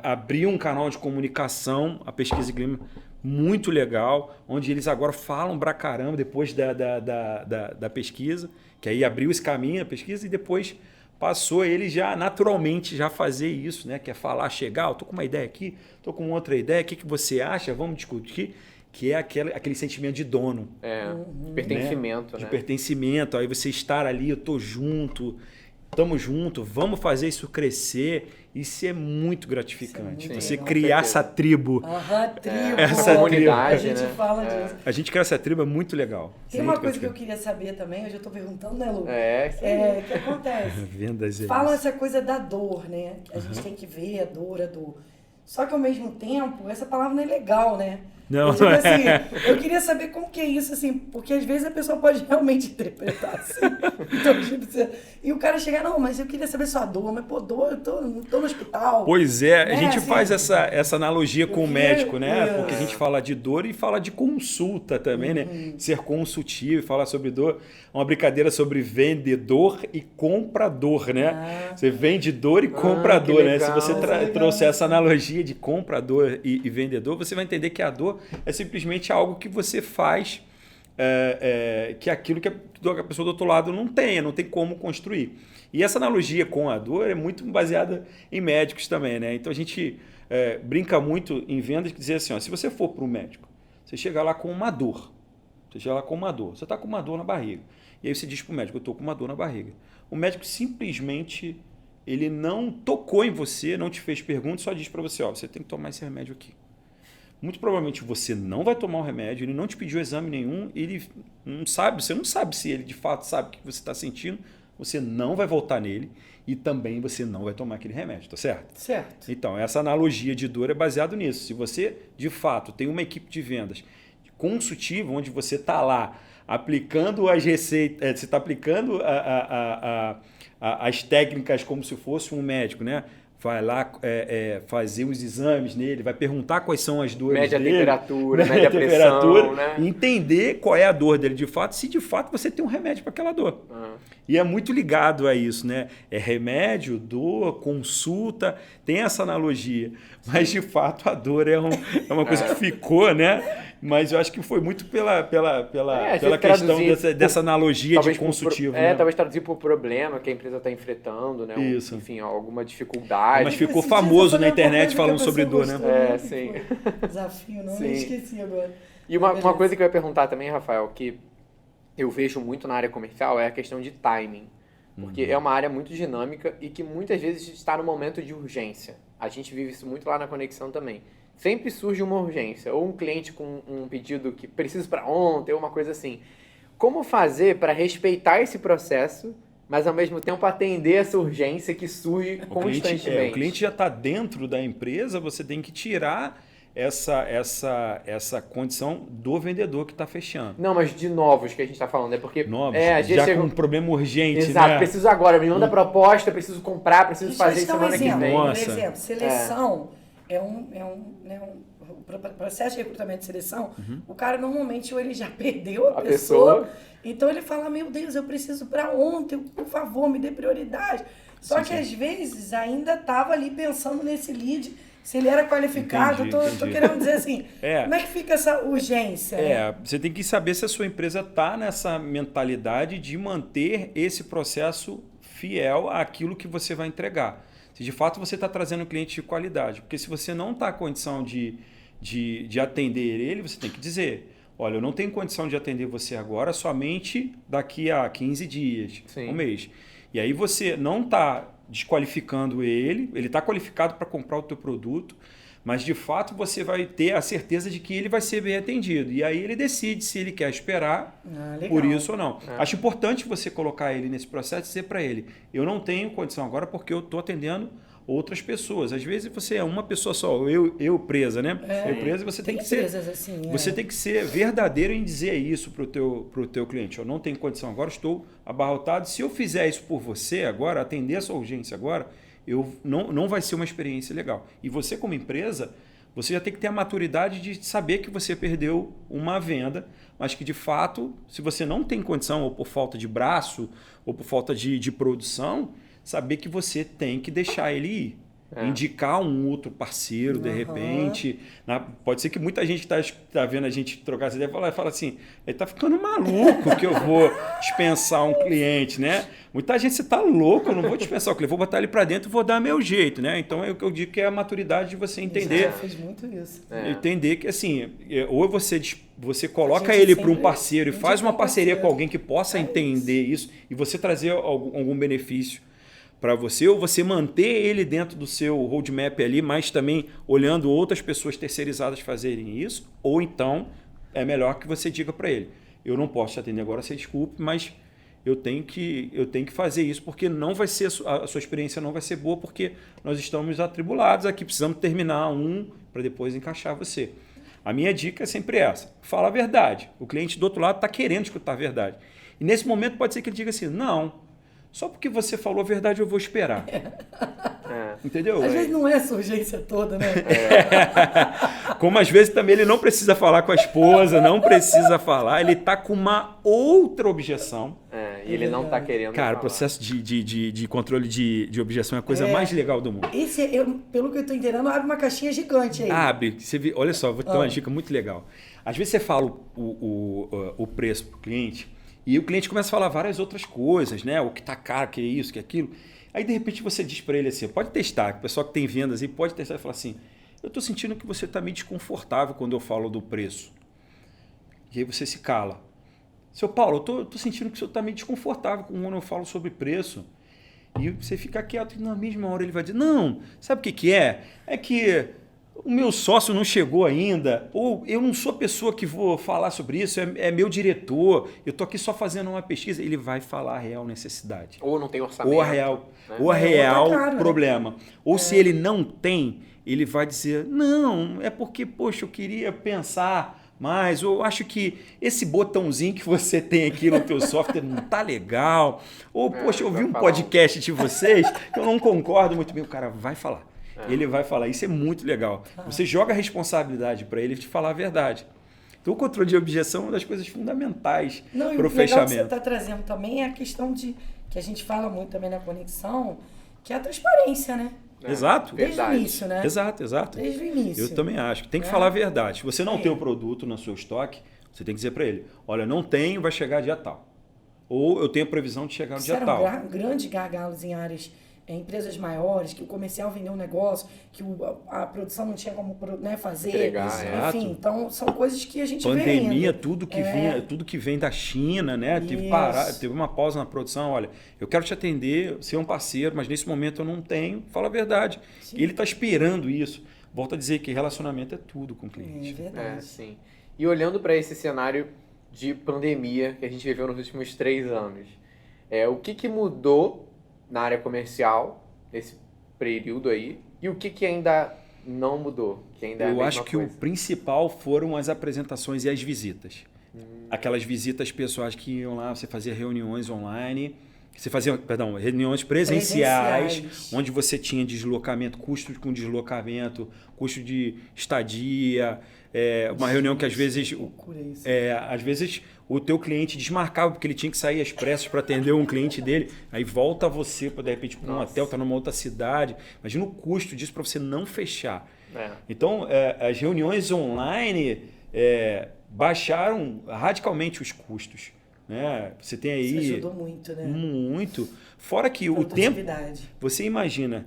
Speaker 3: abriu um canal de comunicação, a pesquisa de clima, muito legal, onde eles agora falam pra caramba depois da pesquisa, que aí abriu esse caminho, a pesquisa, e depois passou ele já naturalmente já fazer isso, né? Que é falar, chegar, tô com uma ideia aqui, tô com outra ideia, o que você acha? Vamos discutir. que é aquele sentimento de dono.
Speaker 1: De pertencimento,
Speaker 3: De
Speaker 1: né?
Speaker 3: pertencimento. Aí você estar ali, eu tô junto, estamos juntos, vamos fazer isso crescer. Isso é muito gratificante.
Speaker 2: Isso é muito
Speaker 3: Você
Speaker 2: legal.
Speaker 3: criar
Speaker 1: Com certeza.
Speaker 3: essa tribo.
Speaker 2: Tribo.
Speaker 3: Essa
Speaker 1: comunidade,
Speaker 2: A gente
Speaker 1: né?
Speaker 2: fala disso.
Speaker 3: A gente criar essa tribo é muito legal.
Speaker 2: Tem
Speaker 3: Muito
Speaker 2: uma coisa que eu
Speaker 3: gratificante.
Speaker 2: queria saber também, hoje eu tô perguntando, né, Lu?
Speaker 1: Isso aí.
Speaker 2: O que acontece?
Speaker 3: Vendas é
Speaker 2: Falam
Speaker 3: isso.
Speaker 2: essa coisa da dor, né? Que a gente tem que ver a dor. Só que ao mesmo tempo, essa palavra não é legal, né?
Speaker 3: Não,
Speaker 2: eu digo assim, eu queria saber como que é isso, assim, porque às vezes a pessoa pode realmente interpretar assim. Então, tipo, e o cara chegar, não, mas eu queria saber sua dor, mas pô, dor, não tô no hospital.
Speaker 3: Pois é, a gente
Speaker 2: assim,
Speaker 3: faz essa analogia com o
Speaker 2: queria-
Speaker 3: médico, né?
Speaker 2: Isso.
Speaker 3: Porque a gente fala de dor e fala de consulta também, né? Ser consultivo e falar sobre dor. Uma brincadeira sobre vendedor e comprador, né? Você vende dor e comprador,
Speaker 1: que
Speaker 3: né? Se
Speaker 1: legal.
Speaker 3: você trouxer essa analogia de comprador e vendedor, você vai entender que a dor é simplesmente algo que você faz que é aquilo que a pessoa do outro lado não tem como construir. E essa analogia com a dor é muito baseada em médicos também, né? Então a gente brinca muito em vendas que dizer assim, ó, se você for para o médico, você chega lá com uma dor. Você está com uma dor na barriga. E aí você diz para o médico, eu estou com uma dor na barriga. O médico simplesmente, ele não tocou em você, não te fez perguntas, só diz para você, ó, você tem que tomar esse remédio aqui. Muito provavelmente você não vai tomar o remédio, ele não te pediu exame nenhum, ele não sabe, você não sabe se ele de fato sabe o que você está sentindo, você não vai voltar nele e também você não vai tomar aquele remédio, tá certo?
Speaker 2: Certo.
Speaker 3: Então, essa analogia de dor é baseada nisso. Se você, de fato, tem uma equipe de vendas consultiva, onde você está lá aplicando as receitas, você está aplicando as técnicas como se fosse um médico, né? Vai lá fazer os exames nele, vai perguntar quais são as dores
Speaker 1: Mede a
Speaker 3: dele.
Speaker 1: temperatura, mede a pressão, né?
Speaker 3: E entender qual é a dor dele de fato, se de fato você tem um remédio para aquela dor. E é muito ligado a isso, né? É remédio, dor, consulta, tem essa analogia. Mas de fato a dor é uma coisa que ficou, né? Mas eu acho que foi muito pela questão dessa analogia de consultivo. Né?
Speaker 1: Talvez traduzir por problema que a empresa está enfrentando, né?
Speaker 3: Isso.
Speaker 1: Enfim, alguma dificuldade.
Speaker 3: Mas ficou famoso na internet falando sobre dor, né?
Speaker 1: Sim.
Speaker 2: Desafio, não?
Speaker 1: Sim.
Speaker 2: Nem esqueci agora.
Speaker 1: E uma coisa que eu ia perguntar também, Rafael, que eu vejo muito na área comercial é a questão de timing. Porque é uma área muito dinâmica e que muitas vezes está no momento de urgência. A gente vive isso muito lá na Conexão também. Sempre surge uma urgência, ou um cliente com um pedido que precisa para ontem, ou uma coisa assim. Como fazer para respeitar esse processo, mas ao mesmo tempo atender essa urgência que surge constantemente?
Speaker 3: O cliente já está dentro da empresa, você tem que tirar essa condição do vendedor que está fechando.
Speaker 1: Não, mas de novos que a gente está falando, é porque
Speaker 3: novos,
Speaker 1: às vezes
Speaker 3: já
Speaker 1: chega
Speaker 3: com um problema urgente,
Speaker 1: Exato,
Speaker 3: né?
Speaker 1: preciso agora, me manda proposta, preciso comprar, preciso fazer isso semana que vem.
Speaker 2: Por exemplo, seleção o processo de recrutamento de seleção, o cara normalmente ou ele já perdeu a pessoa, então ele fala, meu Deus, eu preciso para ontem, por favor, me dê prioridade. Só que às vezes ainda estava ali pensando nesse lead, se ele era qualificado,
Speaker 3: entendi.
Speaker 2: tô querendo dizer assim, como é que fica essa urgência?
Speaker 3: Você tem que saber se a sua empresa está nessa mentalidade de manter esse processo fiel àquilo que você vai entregar. Se de fato você está trazendo um cliente de qualidade. Porque se você não está em condição de atender ele, você tem que dizer, olha, eu não tenho condição de atender você agora, somente daqui a 15 dias, um mês. E aí você não está desqualificando ele está qualificado para comprar o teu produto, mas de fato você vai ter a certeza de que ele vai ser bem atendido. E aí ele decide se ele quer esperar por isso ou não. Acho importante você colocar ele nesse processo e dizer para ele, eu não tenho condição agora porque eu estou atendendo outras pessoas. Às vezes você é uma pessoa só, eu presa, né? Eu presa, você tem que ser
Speaker 2: assim,
Speaker 3: você tem que ser verdadeiro em dizer isso pro teu cliente. Eu não tenho condição agora, estou abarrotado. Se eu fizer isso por você agora, atender a sua urgência agora, não vai ser uma experiência legal. E você como empresa, você já tem que ter a maturidade de saber que você perdeu uma venda, mas que de fato, se você não tem condição, ou por falta de braço, ou por falta de produção, saber que você tem que deixar ele ir. indicar um outro parceiro, de repente. Pode ser que muita gente está vendo a gente trocar essa ideia e fala assim, ele está ficando maluco que eu vou dispensar um cliente, né? Muita gente, você está louco, eu não vou dispensar o cliente, vou botar ele para dentro e vou dar meu jeito, né? Então, é o que eu digo que é a maturidade de você entender.
Speaker 2: Já fez muito isso.
Speaker 3: Entender que, assim, ou você coloca ele para um parceiro e faz uma parceria com alguém que possa entender isso e você trazer algum benefício para você, ou você manter ele dentro do seu roadmap ali, mas também olhando outras pessoas terceirizadas fazerem isso, ou então é melhor que você diga para ele, eu não posso te atender agora, você desculpe, mas eu tenho que fazer isso, porque não vai ser a sua experiência não vai ser boa, porque nós estamos atribulados aqui, precisamos terminar para depois encaixar você. A minha dica é sempre essa, fala a verdade. O cliente do outro lado está querendo escutar a verdade. E nesse momento pode ser que ele diga assim, não, só porque você falou a verdade eu vou esperar. Entendeu?
Speaker 2: Às vezes não é essa urgência toda, né?
Speaker 3: Como às vezes também ele não precisa falar com a esposa, não precisa falar, ele está com uma outra objeção.
Speaker 1: E ele não está querendo
Speaker 3: Cara,
Speaker 1: falar.
Speaker 3: O processo de controle de objeção é a coisa mais legal do mundo.
Speaker 2: Esse, pelo que eu estou entendendo, abre uma caixinha gigante aí.
Speaker 3: Abre. Olha só, vou te dar uma dica muito legal. Às vezes você fala o preço para o cliente e o cliente começa a falar várias outras coisas, né? O que está caro, que é isso, que é aquilo. Aí, de repente, você diz para ele assim, pode testar, o pessoal que tem vendas aí pode testar e falar assim, eu estou sentindo que você está meio desconfortável quando eu falo do preço. E aí você se cala. Seu Paulo, eu estou sentindo que o senhor está meio desconfortável quando eu falo sobre preço. E você fica quieto e na mesma hora ele vai dizer, não, sabe o que é? É que o meu sócio não chegou ainda, ou eu não sou a pessoa que vou falar sobre isso, é meu diretor, eu estou aqui só fazendo uma pesquisa. Ele vai falar a real necessidade.
Speaker 1: Ou não tem orçamento.
Speaker 3: Ou a real problema. Ou se ele não tem, ele vai dizer, não, é porque, poxa, eu queria pensar mais, ou eu acho que esse botãozinho que você tem aqui no teu software não tá legal, ou, poxa, eu vi um podcast de vocês que eu não concordo muito bem. O cara vai falar. Ele vai falar, isso é muito legal. Você joga a responsabilidade para ele de falar a verdade. Então, o controle de objeção é uma das coisas fundamentais para o fechamento.
Speaker 2: Que você está trazendo também é a questão que a gente fala muito também na conexão, que é a transparência, né?
Speaker 3: Exato.
Speaker 2: Desde o início, né?
Speaker 3: Exato.
Speaker 2: Desde o início.
Speaker 3: Eu também acho. Tem que falar a verdade. Se você não tem o produto no seu estoque, você tem que dizer para ele, olha, não tenho, vai chegar dia tal. Ou eu tenho a previsão de chegar no dia tal.
Speaker 2: Grandes gargalos em áreas, empresas maiores, que o comercial vendeu um negócio, que a produção não tinha como fazer.
Speaker 1: Entregar,
Speaker 2: enfim, então são coisas que a gente vê
Speaker 3: Pandemia,
Speaker 2: ainda.
Speaker 3: tudo que vem da China, né? Teve uma pausa na produção. Olha, eu quero te atender, ser um parceiro, mas nesse momento eu não tenho. Fala a verdade. Sim. Ele está esperando isso. Volto a dizer que relacionamento é tudo com o cliente.
Speaker 2: É verdade.
Speaker 1: Sim. E olhando para esse cenário de pandemia que a gente viveu nos últimos 3 anos, o que mudou na área comercial nesse período aí e o que ainda não mudou? Que ainda
Speaker 3: eu acho que o principal foram as apresentações e as visitas. Aquelas visitas pessoais que iam lá, você fazia reuniões online, reuniões presenciais, onde você tinha deslocamento, custo com deslocamento, custo de estadia, uma reunião que às vezes o teu cliente desmarcava porque ele tinha que sair às pressas para atender um cliente dele, aí volta você para de repente para um hotel, tá numa outra cidade. Imagina o custo disso para você não fechar. Então, as reuniões online baixaram radicalmente os custos. Né? Você tem aí...
Speaker 2: Isso ajudou muito, né?
Speaker 3: Muito. Fora que o tempo... Você imagina...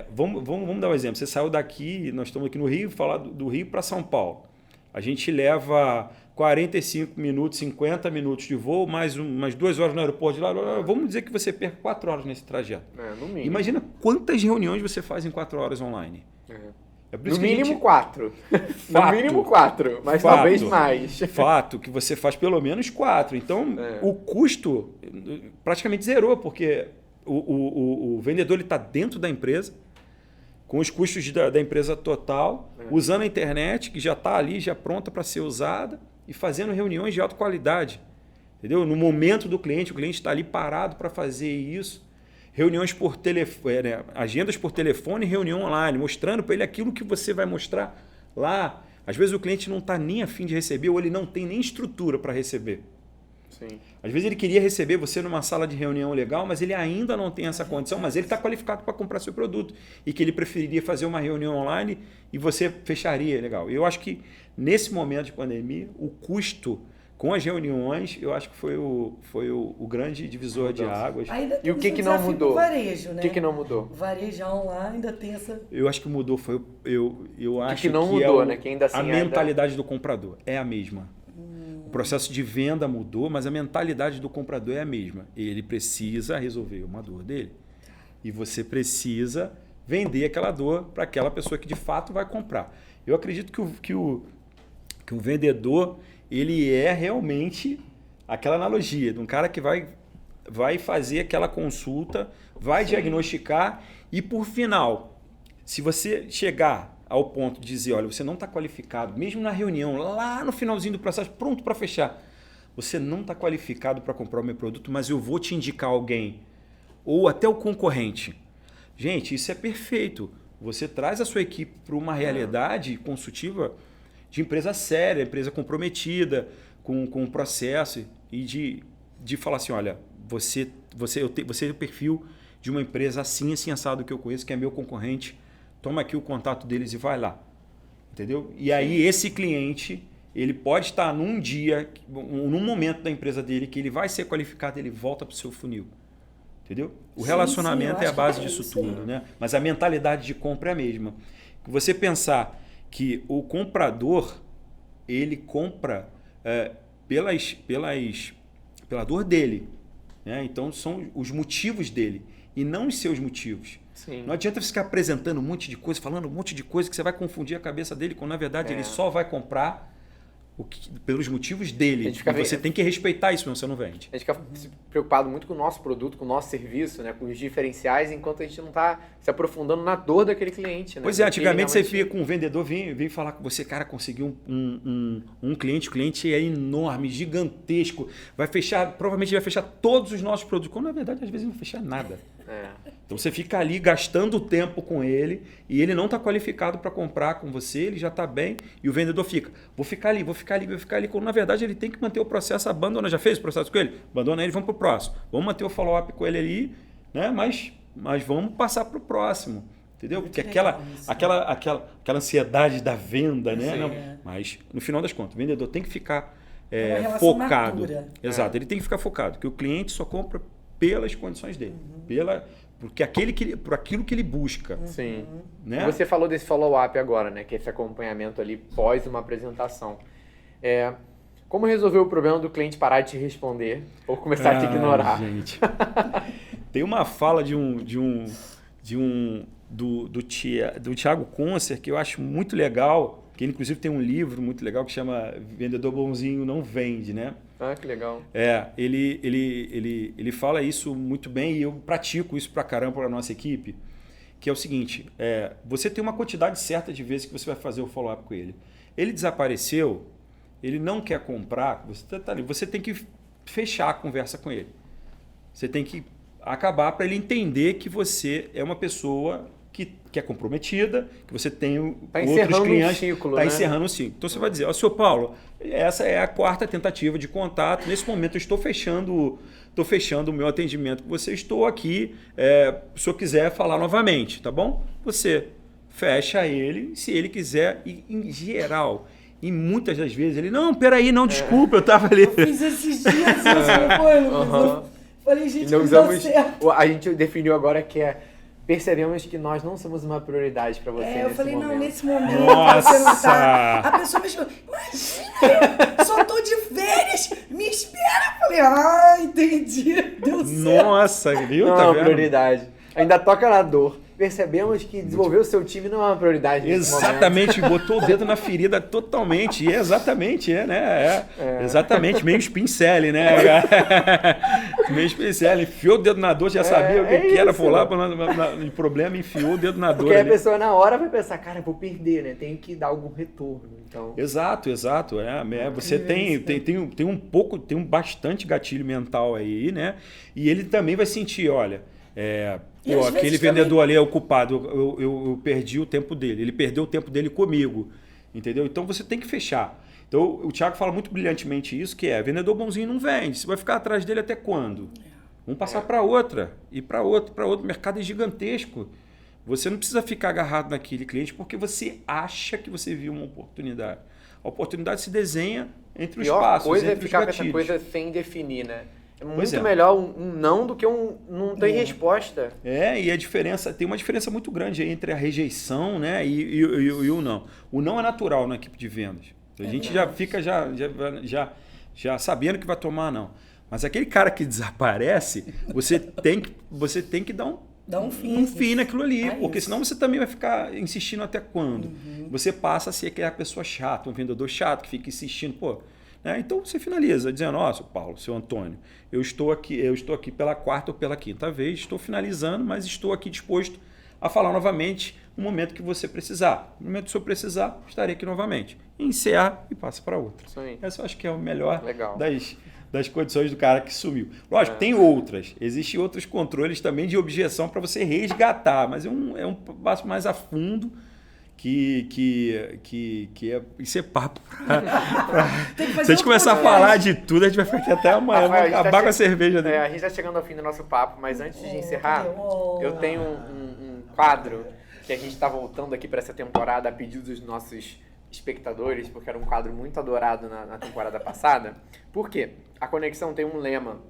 Speaker 3: vamos dar um exemplo. Você saiu daqui, nós estamos aqui no Rio, falar do Rio para São Paulo. A gente leva 45 minutos, 50 minutos de voo, mais umas 2 horas no aeroporto de lá. Vamos dizer que você perca 4 horas nesse trajeto.
Speaker 1: No mínimo.
Speaker 3: Imagina quantas reuniões você faz em 4 horas online.
Speaker 1: No mínimo 4. No mínimo 4, mas talvez mais.
Speaker 3: Fato que você faz pelo menos 4. Então, o custo praticamente zerou, porque o vendedor está dentro da empresa, com os custos da empresa total, usando a internet, que já está ali, já pronta para ser usada, e fazendo reuniões de alta qualidade. Entendeu? No momento do cliente, o cliente está ali parado para fazer isso. Reuniões por telefone, agendas por telefone e reunião online, mostrando para ele aquilo que você vai mostrar lá. Às vezes o cliente não está nem a fim de receber ou ele não tem nem estrutura para receber.
Speaker 1: Sim.
Speaker 3: Às vezes ele queria receber você numa sala de reunião legal, mas ele ainda não tem essa condição, mas ele está qualificado para comprar seu produto e que ele preferiria fazer uma reunião online e você fecharia, legal. Eu acho que nesse momento de pandemia, o custo com as reuniões, eu acho que foi o grande divisor de águas.
Speaker 2: Ainda
Speaker 1: E o que não
Speaker 2: desafio
Speaker 1: mudou?
Speaker 2: pro varejo, né?
Speaker 1: O que não mudou?
Speaker 2: O varejão lá ainda tem essa...
Speaker 3: Eu acho que mudou, eu acho
Speaker 1: que não
Speaker 3: que
Speaker 1: mudou,
Speaker 3: é
Speaker 1: né? Que ainda assim
Speaker 3: a
Speaker 1: ainda-
Speaker 3: mentalidade do comprador é a mesma. O processo de venda mudou, mas a mentalidade do comprador é a mesma. Ele precisa resolver uma dor dele. E você precisa vender aquela dor para aquela pessoa que de fato vai comprar. Eu acredito que o vendedor, ele é realmente aquela analogia de um cara que vai fazer aquela consulta, vai diagnosticar e, por final, se você chegar ao ponto de dizer, olha, você não está qualificado, mesmo na reunião, lá no finalzinho do processo, pronto para fechar, você não está qualificado para comprar o meu produto, mas eu vou te indicar alguém, ou até o concorrente. Gente, isso é perfeito. Você traz a sua equipe para uma realidade consultiva de empresa séria, empresa comprometida com o processo e de falar assim, olha, você é o perfil de uma empresa assim assado que eu conheço, que é meu concorrente, toma aqui o contato deles e vai lá. Entendeu? E aí esse cliente, ele pode estar num dia, num momento da empresa dele que ele vai ser qualificado, ele volta para o seu funil. Entendeu? O relacionamento é a base disso tudo, né? Mas a mentalidade de compra é a mesma. Você pensar que o comprador, ele compra pela dor dele, né? Então são os motivos dele e não os seus motivos.
Speaker 1: Sim.
Speaker 3: Não adianta você ficar apresentando um monte de coisa, falando um monte de coisa que você vai confundir a cabeça dele, quando na verdade ele só vai comprar pelos motivos dele. E você tem que respeitar isso, senão você não vende.
Speaker 1: A gente fica preocupado muito com o nosso produto, com o nosso serviço, né? Com os diferenciais, enquanto a gente não está se aprofundando na dor daquele cliente. Né?
Speaker 3: Pois é, antigamente você via com um vendedor, vem falar com você, cara, conseguiu um cliente, o cliente é enorme, gigantesco, vai fechar, provavelmente vai fechar todos os nossos produtos, quando na verdade às vezes não fecha nada. Então você fica ali gastando tempo com ele e ele não está qualificado para comprar com você, ele já está bem e o vendedor fica, vou ficar ali, quando na verdade ele tem que manter o processo, abandona, já fez o processo com ele? Abandona ele, vamos para o próximo. Vamos manter o follow-up com ele ali, né? Mas vamos passar para o próximo, entendeu? Porque aquela ansiedade da venda, né? Não, mas no final das contas, o vendedor tem que ficar focado. Exato, ele tem que ficar focado, que o cliente só compra pelas condições dele, por aquilo que ele busca.
Speaker 1: Sim.
Speaker 3: Né?
Speaker 1: Você falou desse follow-up agora, né? Que é esse acompanhamento ali pós uma apresentação. Como resolver o problema do cliente parar de te responder ou começar a te ignorar?
Speaker 3: Gente. Tem uma fala do Thiago Concer que eu acho muito legal, que ele inclusive tem um livro muito legal que chama Vendedor Bonzinho Não Vende, né?
Speaker 1: Ah, que legal.
Speaker 3: Ele fala isso muito bem e eu pratico isso pra caramba para a nossa equipe, que é o seguinte, você tem uma quantidade certa de vezes que você vai fazer o follow-up com ele. Ele desapareceu, ele não quer comprar, você tá ali, você tem que fechar a conversa com ele. Você tem que acabar para ele entender que você é uma pessoa que é comprometida, que você tem outros clientes. Está encerrando um ciclo. Então você vai dizer, ó, senhor Paulo, essa é a 4ª tentativa de contato. Nesse momento eu estou fechando o meu atendimento com você. Estou aqui, se o senhor quiser falar novamente, tá bom? Você fecha ele, se ele quiser, e em geral, e muitas das vezes ele, não, peraí, não, desculpa, eu estava ali.
Speaker 2: Eu fiz esses dias isso, falei, gente, não deu certo.
Speaker 1: A gente definiu agora que percebemos que nós não somos uma prioridade para você nesse momento.
Speaker 2: Eu falei, não, nesse momento
Speaker 3: Nossa.
Speaker 2: você não tá. A pessoa me chamou, imagina, só tô de férias, me espera. Eu falei, entendi, deu certo.
Speaker 3: Nossa, viu?
Speaker 1: Não
Speaker 3: Tá
Speaker 1: é uma
Speaker 3: vendo?
Speaker 1: prioridade. Ainda toca na dor. Percebemos que desenvolver o seu time não é uma prioridade nesse
Speaker 3: Exatamente, botou o dedo na ferida totalmente. E exatamente, né? Exatamente, meio Spincelli, né? Meio Spincelli, enfiou o dedo na dor, já sabia o que era, foi lá no problema, enfiou o dedo na dor.
Speaker 1: Porque
Speaker 3: ali.
Speaker 1: a pessoa na hora vai pensar, cara, eu vou perder, né? Tenho que dar algum retorno. Então...
Speaker 3: Exato. Você tem bastante gatilho mental aí, né? E ele também vai sentir, olha... aquele vendedor ali é o culpado, eu perdi o tempo dele, ele perdeu o tempo dele comigo, entendeu? Então você tem que fechar. Então, o Thiago fala muito brilhantemente isso, que é, vendedor bonzinho não vende. Você vai ficar atrás dele até quando? Vamos passar para outra, e para outro. O mercado é gigantesco. Você não precisa ficar agarrado naquele cliente porque você acha que você viu uma oportunidade. A oportunidade se desenha entre os passos,
Speaker 1: coisa é
Speaker 3: entre os
Speaker 1: ficar com essa
Speaker 3: gatilhos.
Speaker 1: coisa sem definir, né? É
Speaker 3: Pois
Speaker 1: muito
Speaker 3: é.
Speaker 1: melhor um não do que um não tem resposta.
Speaker 3: E a diferença, tem uma diferença muito grande aí entre a rejeição, né, e o não. O não é natural na equipe de vendas. A gente já fica já sabendo que vai tomar não. Mas aquele cara que desaparece, você tem que dar um fim naquilo ali, porque senão você também vai ficar insistindo até quando. Você passa a ser aquela pessoa chata, um vendedor chato que fica insistindo, pô. Né? Então você finaliza dizendo, ó, seu Paulo, seu Antônio, eu estou aqui pela 4ª ou pela 5ª vez, estou finalizando, mas estou aqui disposto a falar novamente no momento que você precisar. No momento que eu precisar, estarei aqui novamente. Encerra e passa para outra.
Speaker 1: Isso aí.
Speaker 3: Essa eu acho que é o melhor
Speaker 1: Legal.
Speaker 3: das condições do cara que sumiu. Lógico, tem outras. Existem outros controles também de objeção para você resgatar, mas é um passo mais a fundo isso é papo se a gente começar a falar de tudo, a gente vai ficar aqui até amanhã, vai acabar com a cerveja dele.
Speaker 1: A gente está chegando ao fim do nosso papo, mas antes de encerrar, eu tenho um quadro que a gente está voltando aqui para essa temporada a pedido dos nossos espectadores, porque era um quadro muito adorado na temporada passada. Por quê? A Conexão tem um lema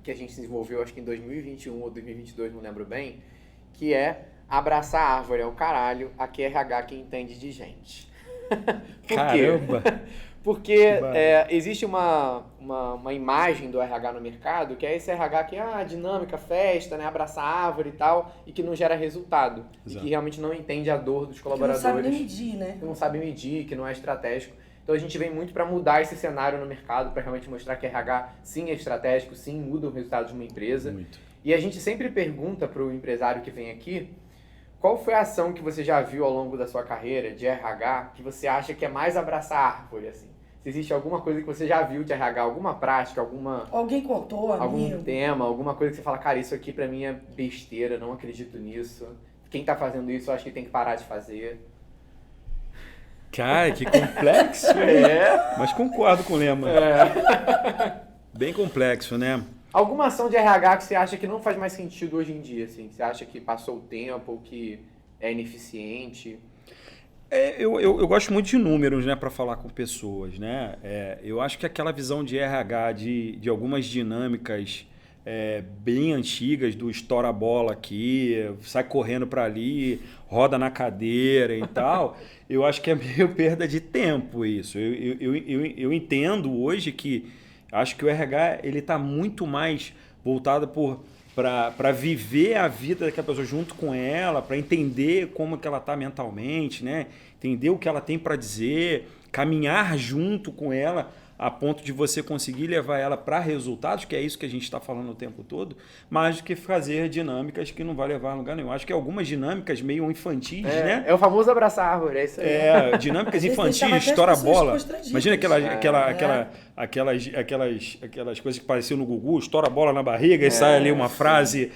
Speaker 1: que a gente desenvolveu, acho que em 2021 ou 2022, não lembro bem, que é abraçar a árvore é o caralho, aqui é RH que entende de gente. Por
Speaker 3: Caramba!
Speaker 1: quê? Porque existe uma imagem do RH no mercado, que é esse RH que é dinâmica, festa, né, abraçar a árvore e tal, e que não gera resultado. Exato. E que realmente não entende a dor dos colaboradores.
Speaker 2: Que não sabe medir, né?
Speaker 1: Que não sabe medir, que não é estratégico. Então a gente vem muito para mudar esse cenário no mercado, para realmente mostrar que RH sim é estratégico, sim muda o resultado de uma empresa.
Speaker 3: Muito.
Speaker 1: E a gente sempre pergunta para o empresário que vem aqui, qual foi a ação que você já viu ao longo da sua carreira de RH que você acha que é mais abraçar a árvore, assim? Se existe alguma coisa que você já viu de RH, alguma prática,
Speaker 2: alguém contou,
Speaker 1: algum tema, alguma coisa que você fala, cara, isso aqui pra mim é besteira, não acredito nisso. Quem tá fazendo isso, eu acho que tem que parar de fazer.
Speaker 3: Cara, que complexo. Mas concordo com o lema. Bem complexo, né?
Speaker 1: Alguma ação de RH que você acha que não faz mais sentido hoje em dia, assim? Você acha que passou o tempo, ou que é ineficiente?
Speaker 3: Eu gosto muito de números, né, para falar com pessoas, né? Eu acho que aquela visão de RH, de algumas dinâmicas bem antigas, do estoura a bola aqui, sai correndo para ali, roda na cadeira e tal, eu acho que é meio perda de tempo isso. Eu entendo hoje que acho que o RH ele está muito mais voltado para viver a vida daquela pessoa junto com ela, para entender como que ela está mentalmente, né? Entender o que ela tem para dizer, caminhar junto com ela a ponto de você conseguir levar ela para resultados, que é isso que a gente está falando o tempo todo, mais do que fazer dinâmicas que não vai levar a lugar nenhum. Acho que algumas dinâmicas meio infantis, né?
Speaker 1: É o famoso abraçar a árvore, é isso aí.
Speaker 3: Dinâmicas infantis, estoura a bola. Imagina aquelas coisas que pareciam no Gugu, estoura a bola na barriga e sai ali uma frase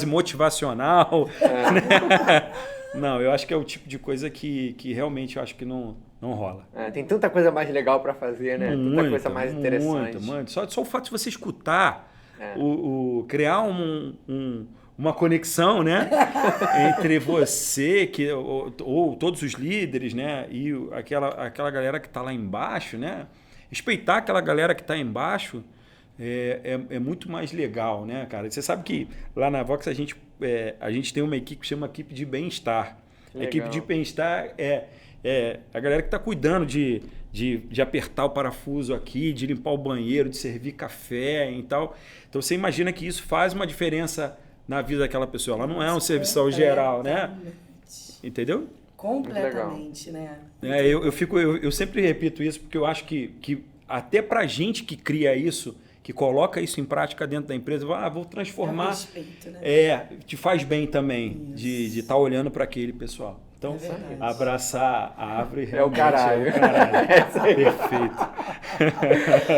Speaker 3: motivacional. Né? Não, eu acho que é o tipo de coisa que realmente eu acho que não rola.
Speaker 1: Tem tanta coisa mais legal para fazer, né? Tanta coisa mais interessante.
Speaker 3: Muito. Só o fato de você escutar, criar uma conexão, né? Entre você ou todos os líderes, né? E aquela galera que está lá embaixo, né? Respeitar aquela galera que está embaixo é muito mais legal, né, cara? Você sabe que lá na Vox a gente tem uma equipe que chama equipe de bem-estar. A equipe de bem-estar é a galera que está cuidando de apertar o parafuso aqui, de limpar o banheiro, de servir café e tal. Então você imagina que isso faz uma diferença na vida daquela pessoa. Ela não é um serviço geral, né? Entendeu?
Speaker 2: Completamente, né?
Speaker 3: Eu sempre repito isso porque eu acho que até pra gente que cria isso, que coloca isso em prática dentro da empresa, vou transformar.
Speaker 2: Respeito, né?
Speaker 3: Te faz bem também de estar olhando para aquele pessoal. Então,
Speaker 2: verdade.
Speaker 3: abraçar a árvore
Speaker 1: É o
Speaker 3: realmente
Speaker 1: caralho.
Speaker 3: é o caralho.
Speaker 1: É isso aí.
Speaker 3: Perfeito.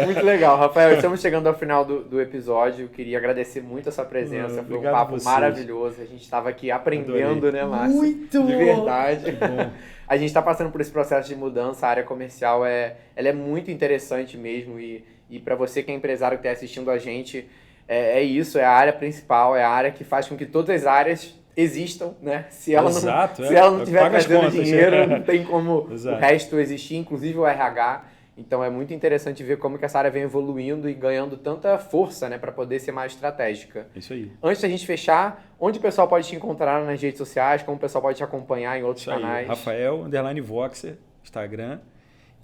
Speaker 1: Muito legal, Rafael. Estamos chegando ao final do episódio. Eu queria agradecer muito a sua presença. Foi um
Speaker 3: Obrigado a
Speaker 1: papo
Speaker 3: vocês.
Speaker 1: maravilhoso. A gente estava aqui aprendendo,
Speaker 3: Adorei.
Speaker 1: né, Márcio?
Speaker 2: Muito!
Speaker 1: De verdade.
Speaker 3: Bom,
Speaker 1: A gente está passando por esse processo de mudança. A área comercial ela é muito interessante mesmo. E para você que é empresário que está assistindo a gente, é isso. É a área principal. É a área que faz com que todas as áreas existam, né? Se ela
Speaker 3: Exato,
Speaker 1: não, se ela não
Speaker 3: é.
Speaker 1: tiver
Speaker 3: Paga as
Speaker 1: trazendo
Speaker 3: contas.
Speaker 1: dinheiro, não tem como
Speaker 3: Exato.
Speaker 1: o resto existir, inclusive o RH. Então é muito interessante ver como que essa área vem evoluindo e ganhando tanta força, né, para poder ser mais estratégica.
Speaker 3: isso aí.
Speaker 1: Antes da gente fechar, onde o pessoal pode te encontrar nas redes sociais, como o pessoal pode te acompanhar em outros
Speaker 3: Isso aí.
Speaker 1: canais?
Speaker 3: Rafael, _Voxer, Instagram.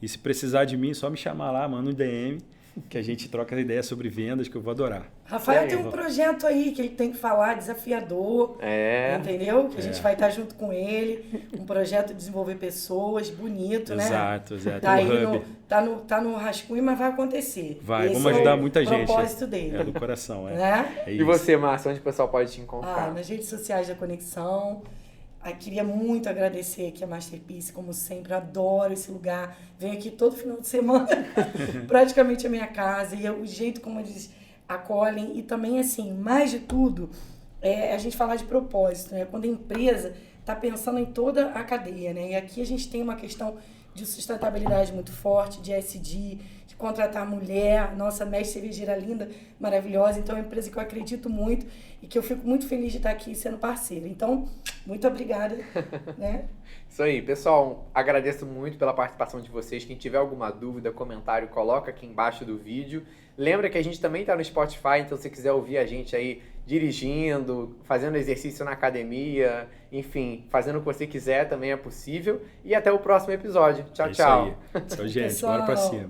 Speaker 3: E se precisar de mim, é só me chamar lá, manda um DM, que a gente troca ideias sobre vendas, que eu vou adorar.
Speaker 2: Rafael
Speaker 1: Isso aí,
Speaker 2: tem um projeto aí que ele tem que falar, desafiador,
Speaker 1: É,
Speaker 2: entendeu? Que a gente vai estar junto com ele, um projeto de desenvolver pessoas, bonito, né?
Speaker 3: Exato, exato.
Speaker 2: Tá
Speaker 3: O
Speaker 2: aí
Speaker 3: Hub.
Speaker 2: tá no rascunho, mas vai acontecer.
Speaker 3: Vai,
Speaker 2: Esse
Speaker 3: vamos
Speaker 2: é
Speaker 3: ajudar
Speaker 2: o
Speaker 3: muita gente.
Speaker 2: propósito dele,
Speaker 3: É do coração, é.
Speaker 2: né?
Speaker 3: É
Speaker 1: e
Speaker 3: isso.
Speaker 1: você, Márcio, onde o pessoal pode te encontrar?
Speaker 2: Nas redes sociais da Conexão. Queria muito agradecer aqui a Masterpiece, como sempre, adoro esse lugar. Venho aqui todo final de semana, praticamente a minha casa, e o jeito como eles acolhem. E também, assim, mais de tudo, é a gente falar de propósito, né? Quando a empresa está pensando em toda a cadeia, né? E aqui a gente tem uma questão de sustentabilidade muito forte, de ESG, de contratar mulher, nossa mestre cervejeira linda, maravilhosa. Então é uma empresa que eu acredito muito e que eu fico muito feliz de estar aqui sendo parceira. Então, muito obrigada, né?
Speaker 1: Isso aí, pessoal, agradeço muito pela participação de vocês. Quem tiver alguma dúvida, comentário, coloca aqui embaixo do vídeo. Lembra que a gente também está no Spotify, então se quiser ouvir a gente aí dirigindo, fazendo exercício na academia, enfim, fazendo o que você quiser também é possível. E até o próximo episódio. Tchau,
Speaker 3: É isso
Speaker 1: tchau.
Speaker 3: aí. Tchau, gente.
Speaker 2: Pessoal.
Speaker 3: Bora pra cima.